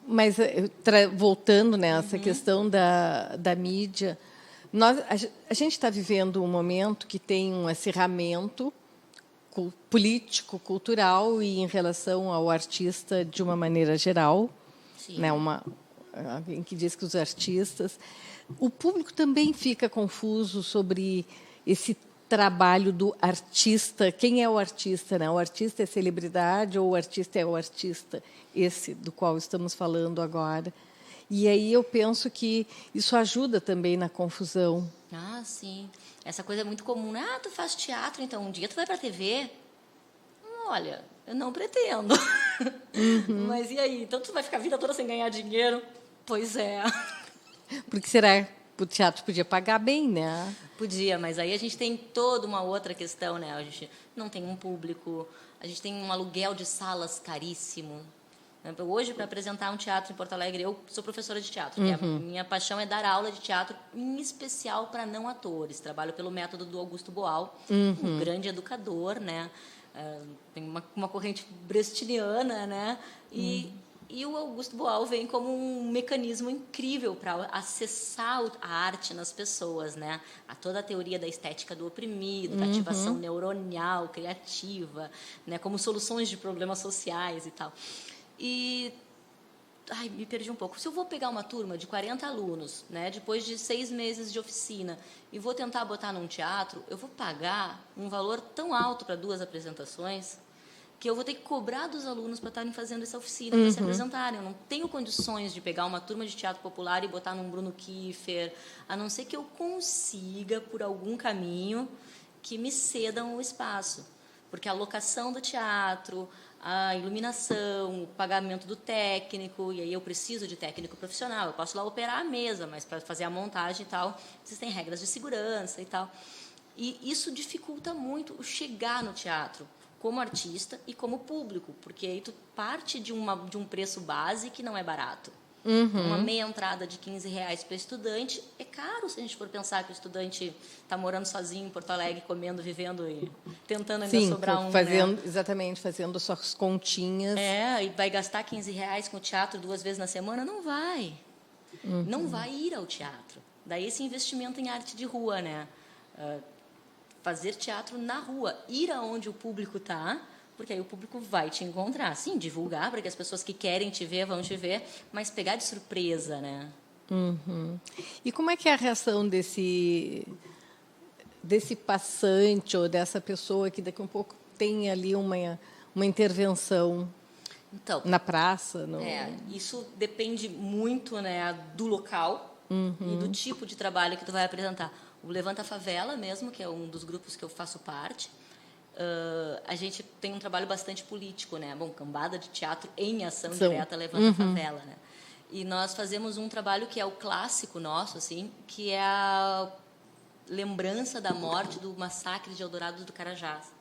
Mas voltando nessa questão da mídia, a gente está vivendo um momento que tem um acirramento político, cultural e em relação ao artista de uma maneira geral, né? Alguém que diz que os artistas, o público também fica confuso sobre esse trabalho do artista. Quem é o artista, né? O artista é celebridade ou o artista é o artista, esse do qual estamos falando agora. E aí eu penso que isso ajuda também na confusão.
Sim. Essa coisa é muito comum, né? Tu faz teatro, então um dia tu vai para a TV? Olha, eu não pretendo. Mas e aí? Então tu vai ficar a vida toda sem ganhar dinheiro? Pois é.
Porque será que o teatro podia pagar bem, né?
Podia, mas aí a gente tem toda uma outra questão, né? A gente não tem um público, a gente tem um aluguel de salas caríssimo. Hoje, para apresentar um teatro em Porto Alegre, eu sou professora de teatro. Que a minha paixão é dar aula de teatro, em especial para não atores. Trabalho pelo método do Augusto Boal, um grande educador, né? Tem uma corrente brechtiana, né? E o Augusto Boal vem como um mecanismo incrível para acessar a arte nas pessoas, né? Toda a teoria da estética do oprimido, da ativação neuronal, criativa, né? Como soluções de problemas sociais e tal. E me perdi um pouco. Se eu vou pegar uma turma de 40 alunos, né, depois de 6 meses de oficina, e vou tentar botar num teatro, eu vou pagar um valor tão alto para 2 apresentações que eu vou ter que cobrar dos alunos para estarem fazendo essa oficina, para se apresentarem. Eu não tenho condições de pegar uma turma de teatro popular e botar num Bruno Kiefer, a não ser que eu consiga, por algum caminho, que me cedam o espaço. Porque a locação do teatro, a iluminação, o pagamento do técnico, e aí eu preciso de técnico profissional. Eu posso lá operar a mesa, mas para fazer a montagem e tal, existem regras de segurança e tal. E isso dificulta muito o chegar no teatro, como artista e como público, porque aí tu parte de um preço base que não é barato. Uma meia entrada de R$15 para estudante é caro se a gente for pensar que o estudante está morando sozinho em Porto Alegre, comendo, vivendo e tentando ainda sobrar
fazendo,
né?
Exatamente, fazendo suas continhas.
E vai gastar R$15 com o teatro 2 vezes na semana? Não vai. Não vai ir ao teatro. Daí esse investimento em arte de rua, né? Fazer teatro na rua, ir aonde o público está, porque aí o público vai te encontrar. Sim, divulgar para que as pessoas que querem te ver vão te ver, mas pegar de surpresa, né?
E como é que é a reação desse passante ou dessa pessoa que daqui a um pouco tem ali uma intervenção
então,
na praça?
Isso depende muito, né, do local e do tipo de trabalho que tu vai apresentar. O Levanta Favela mesmo, que é um dos grupos que eu faço parte, a gente tem um trabalho bastante político, né? Bom, Cambada de Teatro em Ação Direta Levanta Favela, né? E nós fazemos um trabalho que é o clássico nosso, assim, que é a lembrança da morte do massacre de Eldorado do Carajás.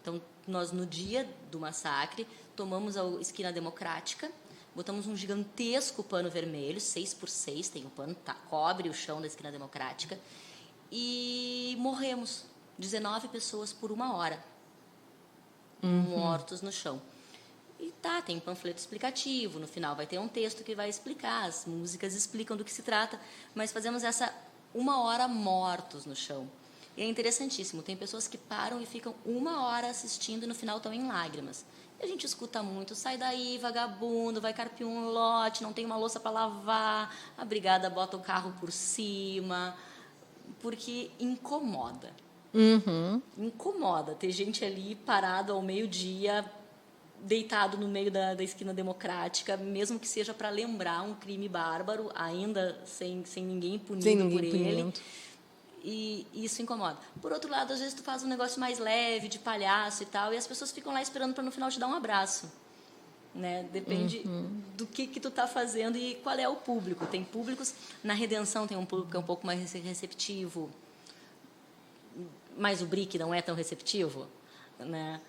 Então, nós, no dia do massacre, tomamos a esquina democrática, botamos um gigantesco pano vermelho, 6x6, tem o pano, cobre o chão da esquina democrática, e morremos 19 pessoas por 1 hora, mortos no chão. E tem um panfleto explicativo, no final vai ter um texto que vai explicar, as músicas explicam do que se trata, mas fazemos essa 1 hora mortos no chão. E é interessantíssimo, tem pessoas que param e ficam 1 hora assistindo e no final estão em lágrimas. E a gente escuta muito, sai daí, vagabundo, vai carpir um lote, não tem uma louça para lavar, a brigada bota o carro por cima, porque incomoda. Incomoda ter gente ali parado ao meio-dia, deitado no meio da esquina democrática, mesmo que seja para lembrar um crime bárbaro, ainda sem ninguém punido por ele. E isso incomoda. Por outro lado, às vezes tu faz um negócio mais leve, de palhaço e tal, e as pessoas ficam lá esperando para no final te dar um abraço. Né? Depende do que tu está fazendo e qual é o público. Tem públicos, na Redenção tem um público que é um pouco mais receptivo, mas o BRIC não é tão receptivo, né?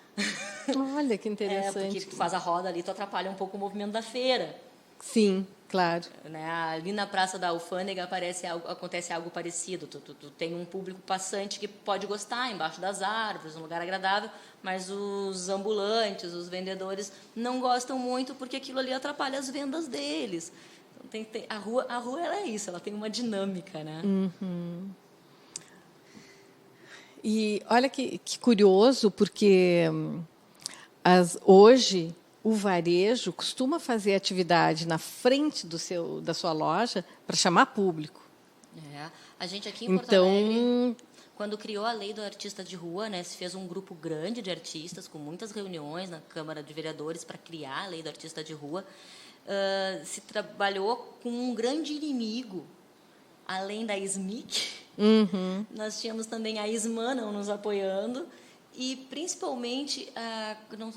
Olha, que interessante.
Porque tu faz a roda ali, tu atrapalha um pouco o movimento da feira.
Sim, claro.
Né? Ali na Praça da Alfândega acontece algo parecido. Tu tem um público passante que pode gostar, embaixo das árvores, um lugar agradável, mas os ambulantes, os vendedores, não gostam muito porque aquilo ali atrapalha as vendas deles. Então, a rua ela é isso, ela tem uma dinâmica, né?
E olha que curioso, porque hoje o varejo costuma fazer atividade na frente da sua loja para chamar público.
A gente aqui em Porto Alegre, quando criou a lei do artista de rua, né, se fez um grupo grande de artistas, com muitas reuniões na Câmara de Vereadores para criar a lei do artista de rua. Se trabalhou com um grande inimigo, além da SMIC. Nós tínhamos também a ISMAN nos apoiando, e, principalmente,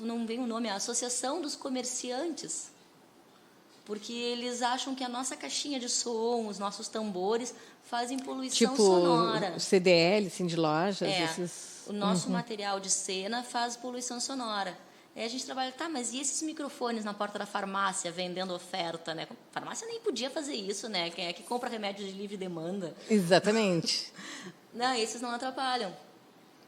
não vem o nome, a Associação dos Comerciantes, porque eles acham que a nossa caixinha de som, os nossos tambores, fazem poluição sonora.
O CDL, assim, de lojas.
O nosso material de cena faz poluição sonora. Aí a gente trabalha, tá, mas e esses microfones na porta da farmácia vendendo oferta, né? A farmácia nem podia fazer isso, né? Quem é que compra remédio de livre demanda?
Exatamente.
Não, esses não atrapalham.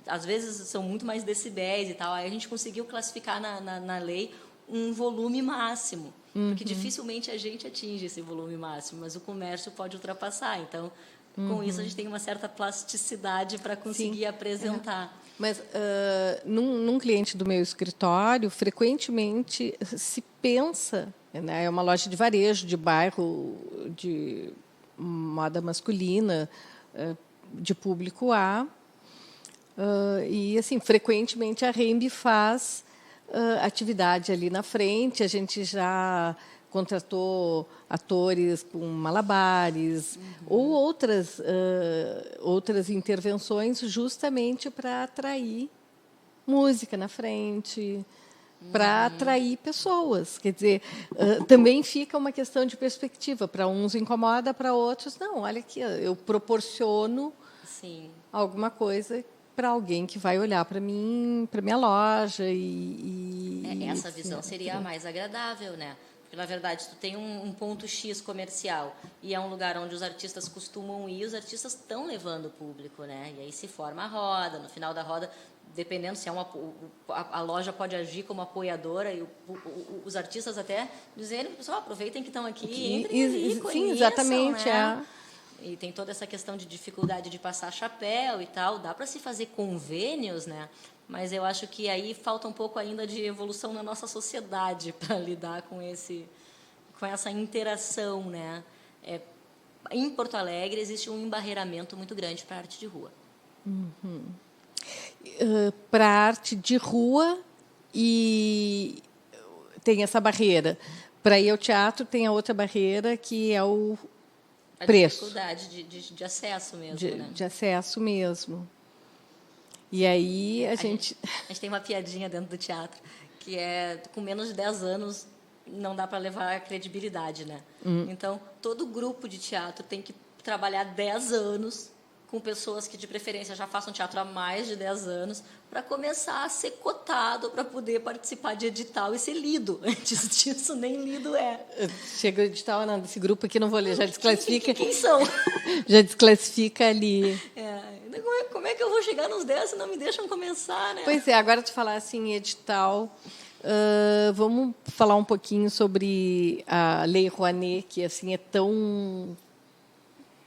Às vezes são muito mais decibéis e tal. Aí a gente conseguiu classificar na lei um volume máximo, porque dificilmente a gente atinge esse volume máximo, mas o comércio pode ultrapassar. Então, com isso, a gente tem uma certa plasticidade para conseguir apresentar.
Mas num cliente do meu escritório, frequentemente se pensa, né, é uma loja de varejo, de bairro, de moda masculina, de público A, e assim frequentemente a Rembe faz atividade ali na frente. A gente já contratou atores com malabares ou outras intervenções justamente para atrair música na frente, para atrair pessoas. Quer dizer, também fica uma questão de perspectiva. Para uns incomoda, para outros não. Olha aqui, eu proporciono
Sim.
alguma coisa para alguém que vai olhar para mim, para minha loja
Essa visão seria a mais agradável, né? Porque, na verdade, tu tem um ponto X comercial e é um lugar onde os artistas costumam ir, os artistas estão levando o público, né? E aí se forma a roda, no final da roda, dependendo se é a loja pode agir como apoiadora e os artistas até dizendo, pessoal, aproveitem que estão aqui, entrem ali, conheçam,
sim, exatamente,
né? E tem toda essa questão de dificuldade de passar chapéu e tal, dá para se fazer convênios, né? Mas eu acho que aí falta um pouco ainda de evolução na nossa sociedade para lidar com essa interação, né? Em Porto Alegre existe um embarreiramento muito grande para a arte de rua.
Para a arte de rua e tem essa barreira. Para ir ao teatro tem a outra barreira que é o preço.
A dificuldade de acesso mesmo, né?
De acesso mesmo. E aí a gente
tem uma piadinha dentro do teatro, que é, com menos de 10 anos, não dá para levar a credibilidade, né? Então, todo grupo de teatro tem que trabalhar 10 anos com pessoas que, de preferência, já façam teatro há mais de 10 anos, para começar a ser cotado, para poder participar de edital e ser lido. Antes disso, nem lido é.
Chega o edital, não, desse grupo aqui não vou ler, já desclassifica.
Quem são?
Já desclassifica ali.
Como é que eu vou chegar nos 10 se não me deixam começar, né?
Pois é, agora tu falar assim em edital, vamos falar um pouquinho sobre a Lei Rouanet, que assim é tão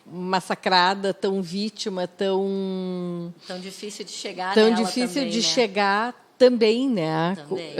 massacrada, tão vítima, tão
difícil de chegar
tão
nela
difícil
também,
de
né?
chegar também, né?
Também.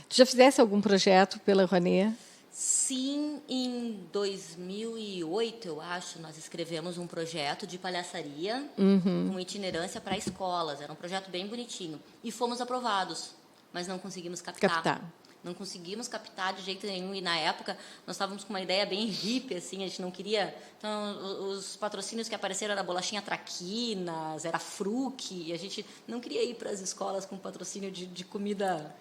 Tu já fizesse algum projeto pela Rouanet?
Sim, em 2008, eu acho, nós escrevemos um projeto de palhaçaria com itinerância para escolas. Era um projeto bem bonitinho. E fomos aprovados, mas não conseguimos captar. Não conseguimos captar de jeito nenhum. E, na época, nós estávamos com uma ideia bem hippie, assim, a gente não queria... Então, os patrocínios que apareceram era Bolachinha Traquinas, era Fruc, e a gente não queria ir para as escolas com patrocínio de comida...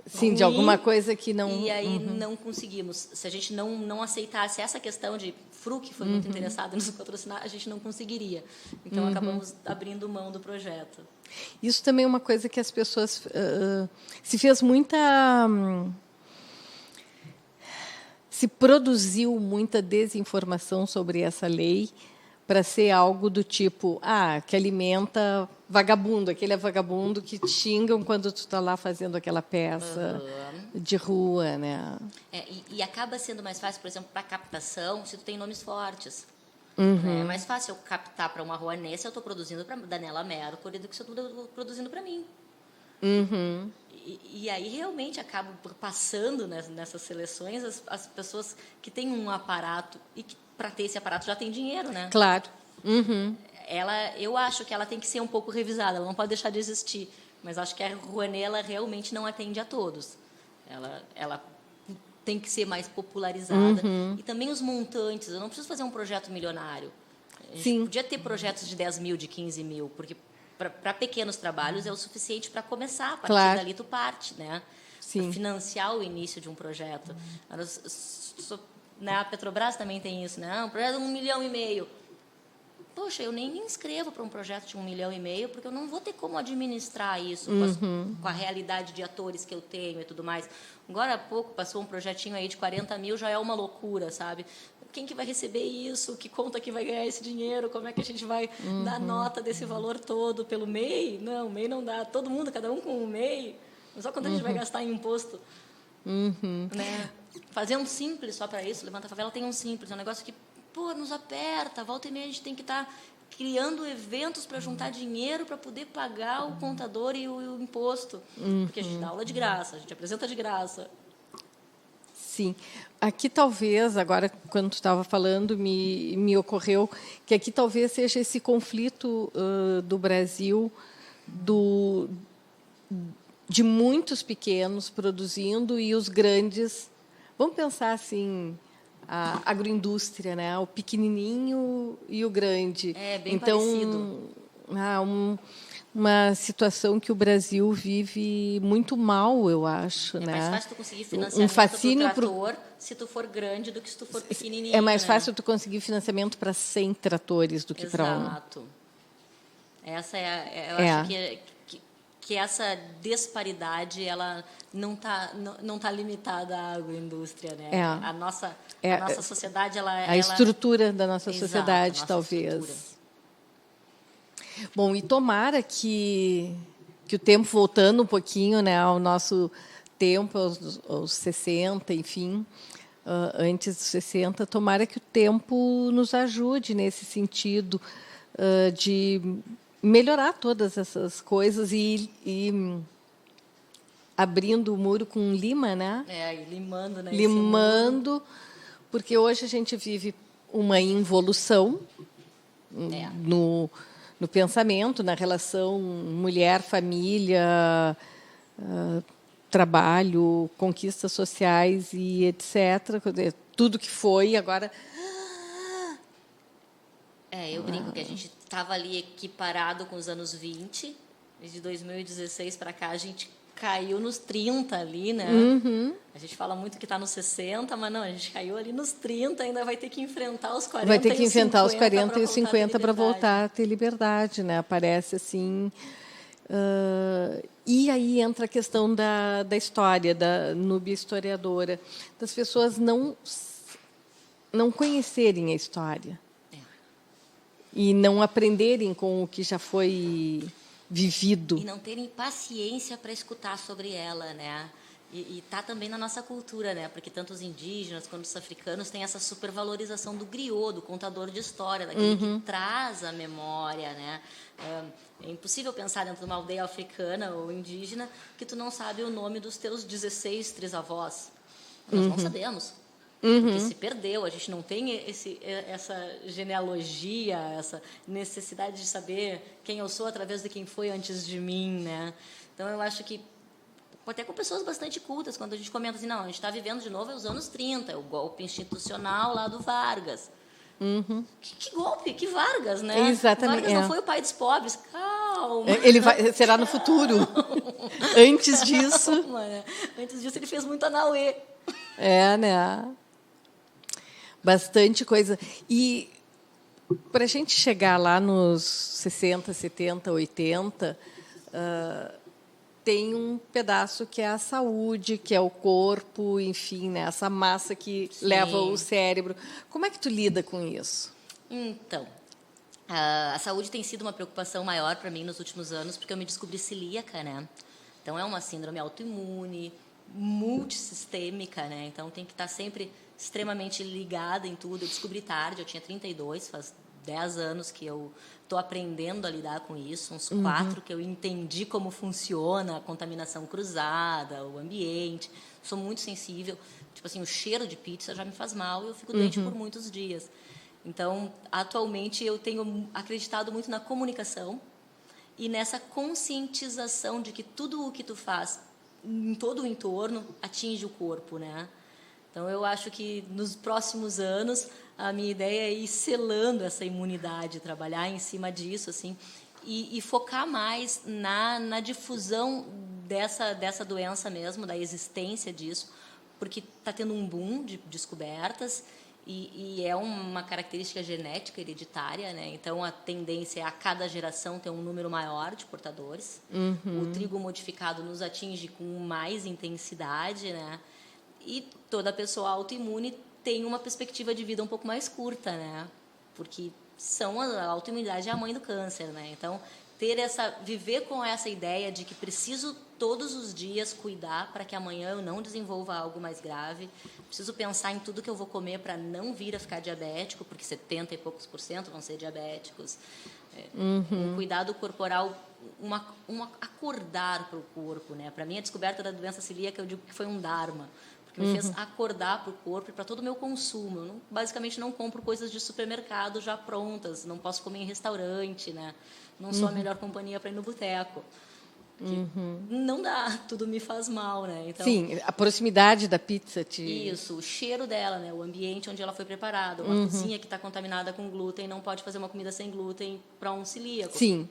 Sim, de alguma coisa que não...
E aí não conseguimos. Se a gente não aceitasse essa questão de Fruc, foi muito interessado em nos patrocinar, a gente não conseguiria. Então, acabamos abrindo mão do projeto.
Isso também é uma coisa que as pessoas... se fez muita... se produziu muita desinformação sobre essa lei para ser algo do tipo, que alimenta vagabundo, aquele é vagabundo que te xingam quando tu está lá fazendo aquela peça de rua, né?
E acaba sendo mais fácil, por exemplo, para captação, se tu tem nomes fortes. É mais fácil eu captar para uma Rouanet se eu estou produzindo para Daniela Mercury do que se eu estou produzindo para mim. E aí realmente acabo passando nessas seleções as pessoas que têm um aparato e que para ter esse aparato já tem dinheiro, né?
Claro.
Eu acho que ela tem que ser um pouco revisada, ela não pode deixar de existir, mas acho que a Rouanet ela realmente não atende a todos. Ela tem que ser mais popularizada. E também os montantes, eu não preciso fazer um projeto milionário. A gente podia ter projetos de 10 mil, de 15 mil, porque para pequenos trabalhos é o suficiente para começar, a partir dali tu parte, né? Para financiar o início de um projeto. A Petrobras também tem isso, né? Um projeto de 1,5 milhão. poxa, eu nem me inscrevo para um projeto de 1,5 milhão, porque eu não vou ter como administrar isso com a realidade de atores que eu tenho e tudo mais. Agora há pouco passou um projetinho aí de 40 mil, já é uma loucura, sabe? Quem que vai receber isso? Que conta que vai ganhar esse dinheiro? Como é que a gente vai dar nota desse valor todo pelo MEI? Não, o MEI não dá. Todo mundo, cada um com o MEI. Só quanto a gente vai gastar em imposto. Né? Fazer um simples só para isso, Levanta a Favela tem um simples, é um negócio que nos aperta, volta e meia a gente tem que estar criando eventos para juntar dinheiro para poder pagar o contador e o imposto, porque a gente dá aula de graça, a gente apresenta de graça.
Sim. Aqui talvez, agora, quando tu estava falando, me ocorreu que aqui talvez seja esse conflito do Brasil, de muitos pequenos produzindo e os grandes. Vamos pensar assim, a agroindústria, né? O pequenininho e o grande.
É bem parecido.
Uma situação que o Brasil vive muito mal, eu acho.
É
né?
mais fácil tu conseguir financiamento para trator se tu for grande do que se tu for pequenininho.
É mais fácil tu conseguir financiamento para 100 tratores do que para um.
Exato. Essa acho que essa disparidade ela não tá limitada à agroindústria, né? A nossa sociedade
a estrutura da nossa sociedade,
nossa
talvez.
estrutura.
Bom, e tomara que o tempo, voltando um pouquinho, né, ao nosso tempo, aos 60, enfim, antes dos 60, tomara que o tempo nos ajude nesse sentido de melhorar todas essas coisas e abrindo o muro com lima, né?
E limando, né?
Limando, porque hoje a gente vive uma involução no pensamento, na relação mulher-família, trabalho, conquistas sociais e etc. Tudo que foi, agora...
Eu brinco que a gente estava ali equiparado com os anos 20, e de 2016 para cá a gente caiu nos 30 ali, né? A gente fala muito que está nos 60, mas não, a gente caiu ali nos 30, ainda vai ter que enfrentar os 40
vai ter que enfrentar os 40 e os
50
50 para voltar a ter liberdade, né? Parece assim. E aí entra a questão da história, da Núbia historiadora, das pessoas não conhecerem a história e não aprenderem com o que já foi vivido.
E não terem paciência para escutar sobre ela, né? E tá também na nossa cultura, né? Porque tanto os indígenas quanto os africanos têm essa supervalorização do griot, do contador de história, daquele que traz a memória, né? É impossível pensar dentro de uma aldeia africana ou indígena que tu não sabe o nome dos teus 16 trisavós. Nós não sabemos. Porque se perdeu, a gente não tem essa genealogia, essa necessidade de saber quem eu sou através de quem foi antes de mim, né? Então, eu acho que, até com pessoas bastante cultas, quando a gente comenta assim, não, a gente está vivendo de novo os anos 30, é o golpe institucional lá do Vargas. Que golpe? Que Vargas, né?
Exatamente.
Vargas não foi o pai dos pobres. Calma.
Ele será no futuro. Antes disso...
Calma, né? Antes disso, ele fez muito anauê.
né? Bastante coisa. E para a gente chegar lá nos 60, 70, 80, tem um pedaço que é a saúde, que é o corpo, enfim, né? Essa massa que leva o cérebro. Como é que tu lida com isso?
Então, a saúde tem sido uma preocupação maior para mim nos últimos anos, porque eu me descobri celíaca, né? Então, é uma síndrome autoimune, multissistêmica, né? Então, tem que estar sempre extremamente ligada em tudo. Eu descobri tarde, eu tinha 32, faz 10 anos que eu estou aprendendo a lidar com isso, uns 4 que eu entendi como funciona a contaminação cruzada, o ambiente. Sou muito sensível. Tipo assim, o cheiro de pizza já me faz mal e eu fico doente por muitos dias. Então, atualmente, eu tenho acreditado muito na comunicação e nessa conscientização de que tudo o que tu faz em todo o entorno atinge o corpo, né? Então, eu acho que nos próximos anos a minha ideia é ir selando essa imunidade, trabalhar em cima disso, assim, e focar mais na difusão dessa doença mesmo, da existência disso, porque está tendo um boom de descobertas E é uma característica genética hereditária, né? Então, a tendência é a cada geração ter um número maior de portadores. O trigo modificado nos atinge com mais intensidade, né? E toda pessoa autoimune tem uma perspectiva de vida um pouco mais curta, né? Porque a autoimunidade é a mãe do câncer, né? Então, viver com essa ideia de que preciso todos os dias cuidar para que amanhã eu não desenvolva algo mais grave, preciso pensar em tudo que eu vou comer para não vir a ficar diabético, porque 70 e poucos % vão ser diabéticos. Um cuidado corporal, acordar para o corpo, né? Para mim, a descoberta da doença celíaca, eu digo que foi um dharma, porque me fez acordar para o corpo e para todo o meu consumo. Eu basicamente não compro coisas de supermercado já prontas, não posso comer em restaurante, né? Não sou a melhor companhia para ir no boteco. Não dá, tudo me faz mal, né? Então,
sim, a proximidade da pizza
Isso, o cheiro dela, né? O ambiente onde ela foi preparada. Uma cozinha que está contaminada com glúten não pode fazer uma comida sem glúten para um celíaco.
Sim.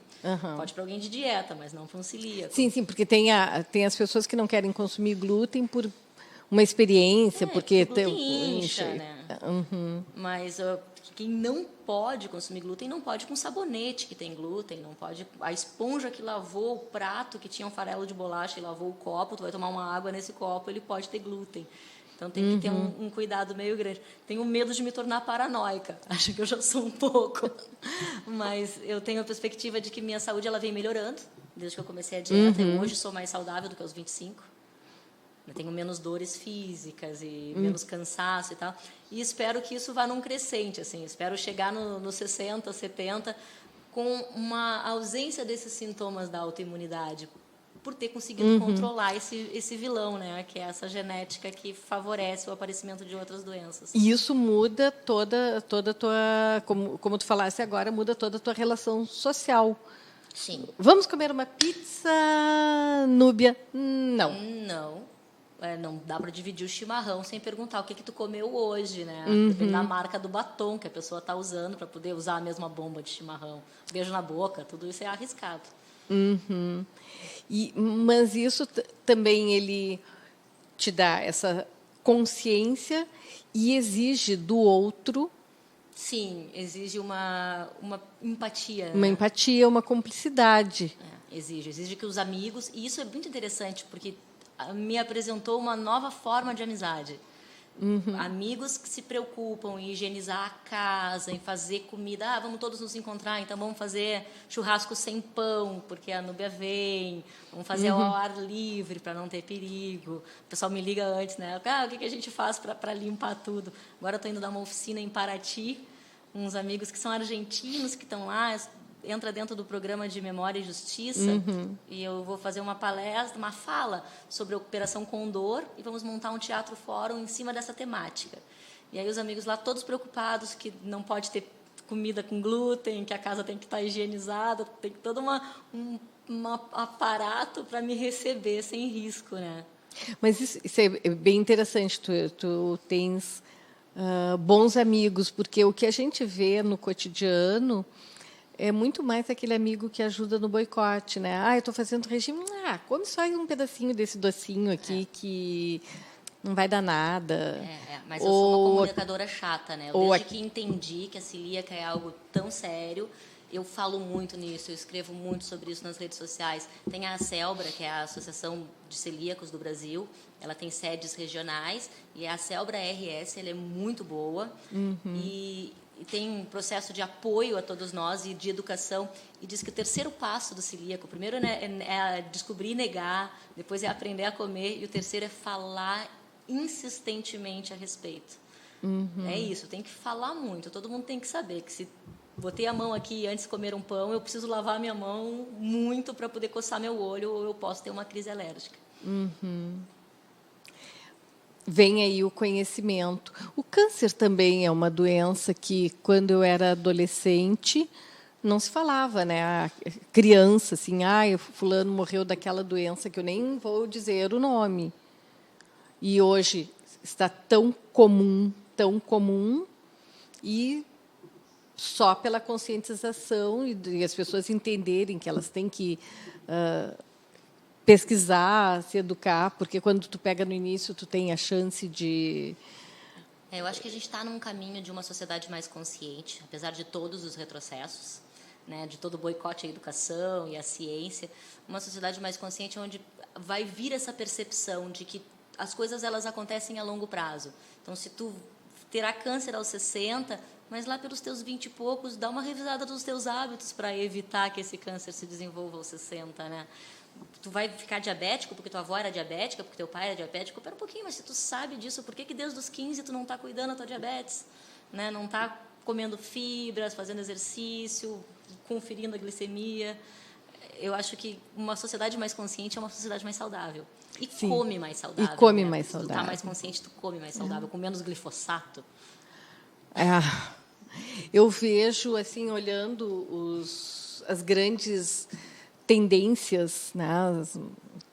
Pode para alguém de dieta, mas não para um celíaco.
Sim, porque tem as pessoas que não querem consumir glúten por uma experiência, porque
o glúten incha, né? Mas quem não pode consumir glúten não pode com sabonete que tem glúten, não pode a esponja que lavou o prato que tinha um farelo de bolacha e lavou o copo, tu vai tomar uma água nesse copo, ele pode ter glúten. Então tem que ter um cuidado meio grande. Tenho medo de me tornar paranoica, acho que eu já sou um pouco, mas eu tenho a perspectiva de que minha saúde ela vem melhorando desde que eu comecei a dieta. Eu hoje sou mais saudável do que aos 25. Eu tenho menos dores físicas e menos cansaço e tal. E espero que isso vá num crescente, assim. Espero chegar nos 60, 70 com uma ausência desses sintomas da autoimunidade, por ter conseguido controlar esse vilão, né? Que é essa genética que favorece o aparecimento de outras doenças.
E isso muda toda a tua, como tu falasse agora, muda toda a tua relação social.
Sim.
Vamos comer uma pizza, Núbia? Não.
Não. Não dá para dividir o chimarrão sem perguntar o que tu comeu hoje, né? Depende da marca do batom que a pessoa está usando para poder usar a mesma bomba de chimarrão. Beijo na boca, tudo isso é arriscado.
Mas isso também ele te dá essa consciência e exige do outro.
Sim, exige uma empatia.
Uma empatia, uma cumplicidade.
Exige que os amigos... E isso é muito interessante, porque me apresentou uma nova forma de amizade. Amigos que se preocupam em higienizar a casa, em fazer comida. Vamos todos nos encontrar, então vamos fazer churrasco sem pão, porque a Núbia vem. Vamos fazer ao ar livre, para não ter perigo. O pessoal me liga antes, né? O que a gente faz para limpar tudo? Agora eu estou indo dar uma oficina em Paraty, uns amigos que são argentinos, que estão lá, entra dentro do programa de Memória e Justiça, e eu vou fazer uma palestra, uma fala sobre a Operação Condor, e vamos montar um teatro-fórum em cima dessa temática. E aí os amigos lá todos preocupados que não pode ter comida com glúten, que a casa tem que estar higienizada, tem todo um aparato para me receber sem risco, né?
Mas isso é bem interessante, tu tens bons amigos, porque o que a gente vê no cotidiano é muito mais aquele amigo que ajuda no boicote, né? Eu estou fazendo regime, come só um pedacinho desse docinho aqui que não vai dar nada.
Mas eu sou uma comunicadora chata, né? Desde que entendi que a celíaca é algo tão sério, eu falo muito nisso, eu escrevo muito sobre isso nas redes sociais. Tem a Celbra, que é a Associação de Celíacos do Brasil, ela tem sedes regionais, e a Celbra RS ela é muito boa, e tem um processo de apoio a todos nós e de educação, e diz que o terceiro passo do celíaco, o primeiro é descobrir e negar, depois é aprender a comer, e o terceiro é falar insistentemente a respeito. É isso, tem que falar muito, todo mundo tem que saber que se botei a mão aqui antes de comer um pão, eu preciso lavar a minha mão muito para poder coçar meu olho, ou eu posso ter uma crise alérgica.
Vem aí o conhecimento. O câncer também é uma doença que, quando eu era adolescente, não se falava, né? A criança, assim, fulano morreu daquela doença que eu nem vou dizer o nome. E hoje está tão comum, e só pela conscientização e as pessoas entenderem que elas têm que pesquisar, se educar, porque quando tu pega no início, tu tem a chance de
Eu acho que a gente está num caminho de uma sociedade mais consciente, apesar de todos os retrocessos, né, de todo o boicote à educação e à ciência, uma sociedade mais consciente onde vai vir essa percepção de que as coisas elas acontecem a longo prazo. Então, se tu terá câncer aos 60, mas lá pelos teus 20 e poucos, dá uma revisada dos teus hábitos para evitar que esse câncer se desenvolva aos 60, né? Tu vai ficar diabético porque tua avó era diabética, porque teu pai era diabético, pera um pouquinho, mas se tu sabe disso, por que desde os 15 tu não está cuidando da tua diabetes? Né? Não está comendo fibras, fazendo exercício, conferindo a glicemia? Eu acho que uma sociedade mais consciente é uma sociedade mais saudável. E
Sim.
come mais saudável.
E come
né?
mais
Se tu
saudável.
tá mais consciente, tu come mais saudável, com menos glifosato.
Eu vejo, assim, olhando as grandes tendências, né, as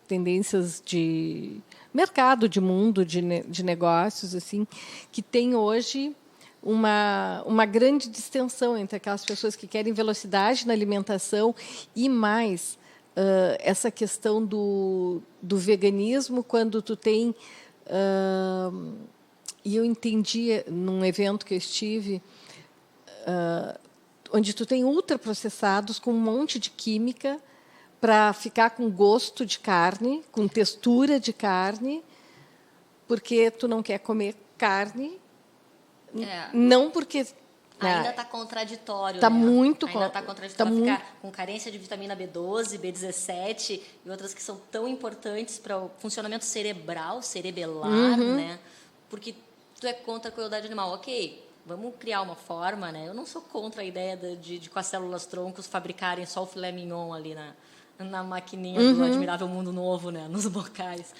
tendências de mercado, de mundo, de negócios, assim, que tem hoje uma grande distensão entre aquelas pessoas que querem velocidade na alimentação e mais essa questão do veganismo, quando tu tem... e eu entendi num evento que eu estive, onde tu tem ultraprocessados com um monte de química para ficar com gosto de carne, com textura de carne, porque tu não quer comer carne, não porque...
Ainda está contraditório.
Está
né?
muito
Ainda está contraditório ficar com carência de vitamina B12, B17 e outras que são tão importantes para o funcionamento cerebral, cerebelar, né? Porque tu é contra a crueldade animal. Ok, vamos criar uma forma, né? Eu não sou contra a ideia de com as células troncos fabricarem só o filé mignon ali na maquininha do Admirável Mundo Novo, né? Nos bocais.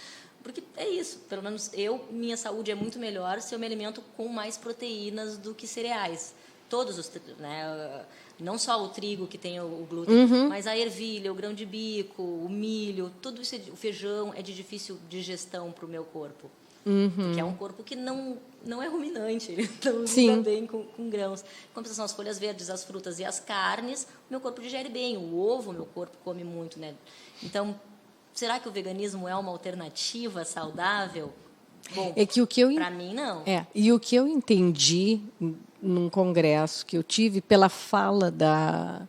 Porque é isso, pelo menos minha saúde é muito melhor se eu me alimento com mais proteínas do que cereais. Todos os, né? Não só o trigo que tem o glúten, mas a ervilha, o grão de bico, o milho, tudo isso, o feijão é de difícil digestão para o meu corpo. Porque é um corpo que não é ruminante, ele não lida bem com grãos. Em compensação, as folhas verdes, as frutas e as carnes, o meu corpo digere bem. O ovo, meu corpo come muito, né? Então, será que o veganismo é uma alternativa saudável? Bom, para mim, não.
E o que eu entendi num congresso que eu tive, pela fala da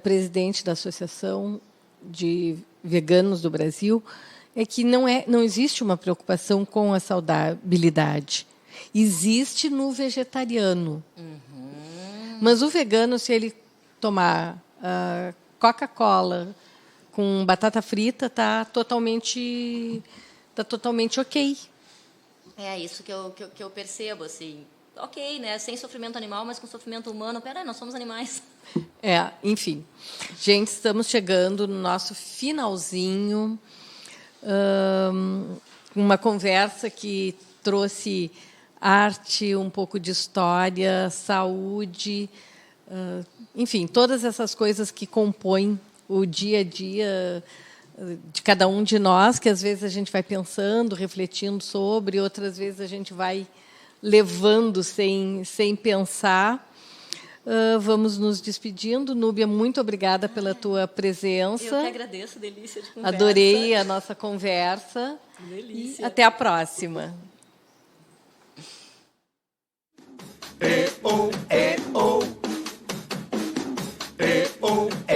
presidente da Associação de Veganos do Brasil, é que não existe uma preocupação com a saudabilidade. Existe no vegetariano. Mas o vegano, se ele tomar Coca-Cola com batata frita, está totalmente ok.
É isso que eu percebo, assim. Ok, né? Sem sofrimento animal, mas com sofrimento humano. Pera aí, nós somos animais.
Enfim. Gente, estamos chegando no nosso finalzinho. Uma conversa que trouxe arte, um pouco de história, saúde, enfim, todas essas coisas que compõem o dia a dia de cada um de nós, que às vezes a gente vai pensando, refletindo sobre, outras vezes a gente vai levando sem pensar. Vamos nos despedindo. Núbia, muito obrigada pela tua presença.
Eu que agradeço, delícia de conversa.
Adorei a nossa conversa.
Delícia.
E até a próxima.
E-O, E-O. E-O.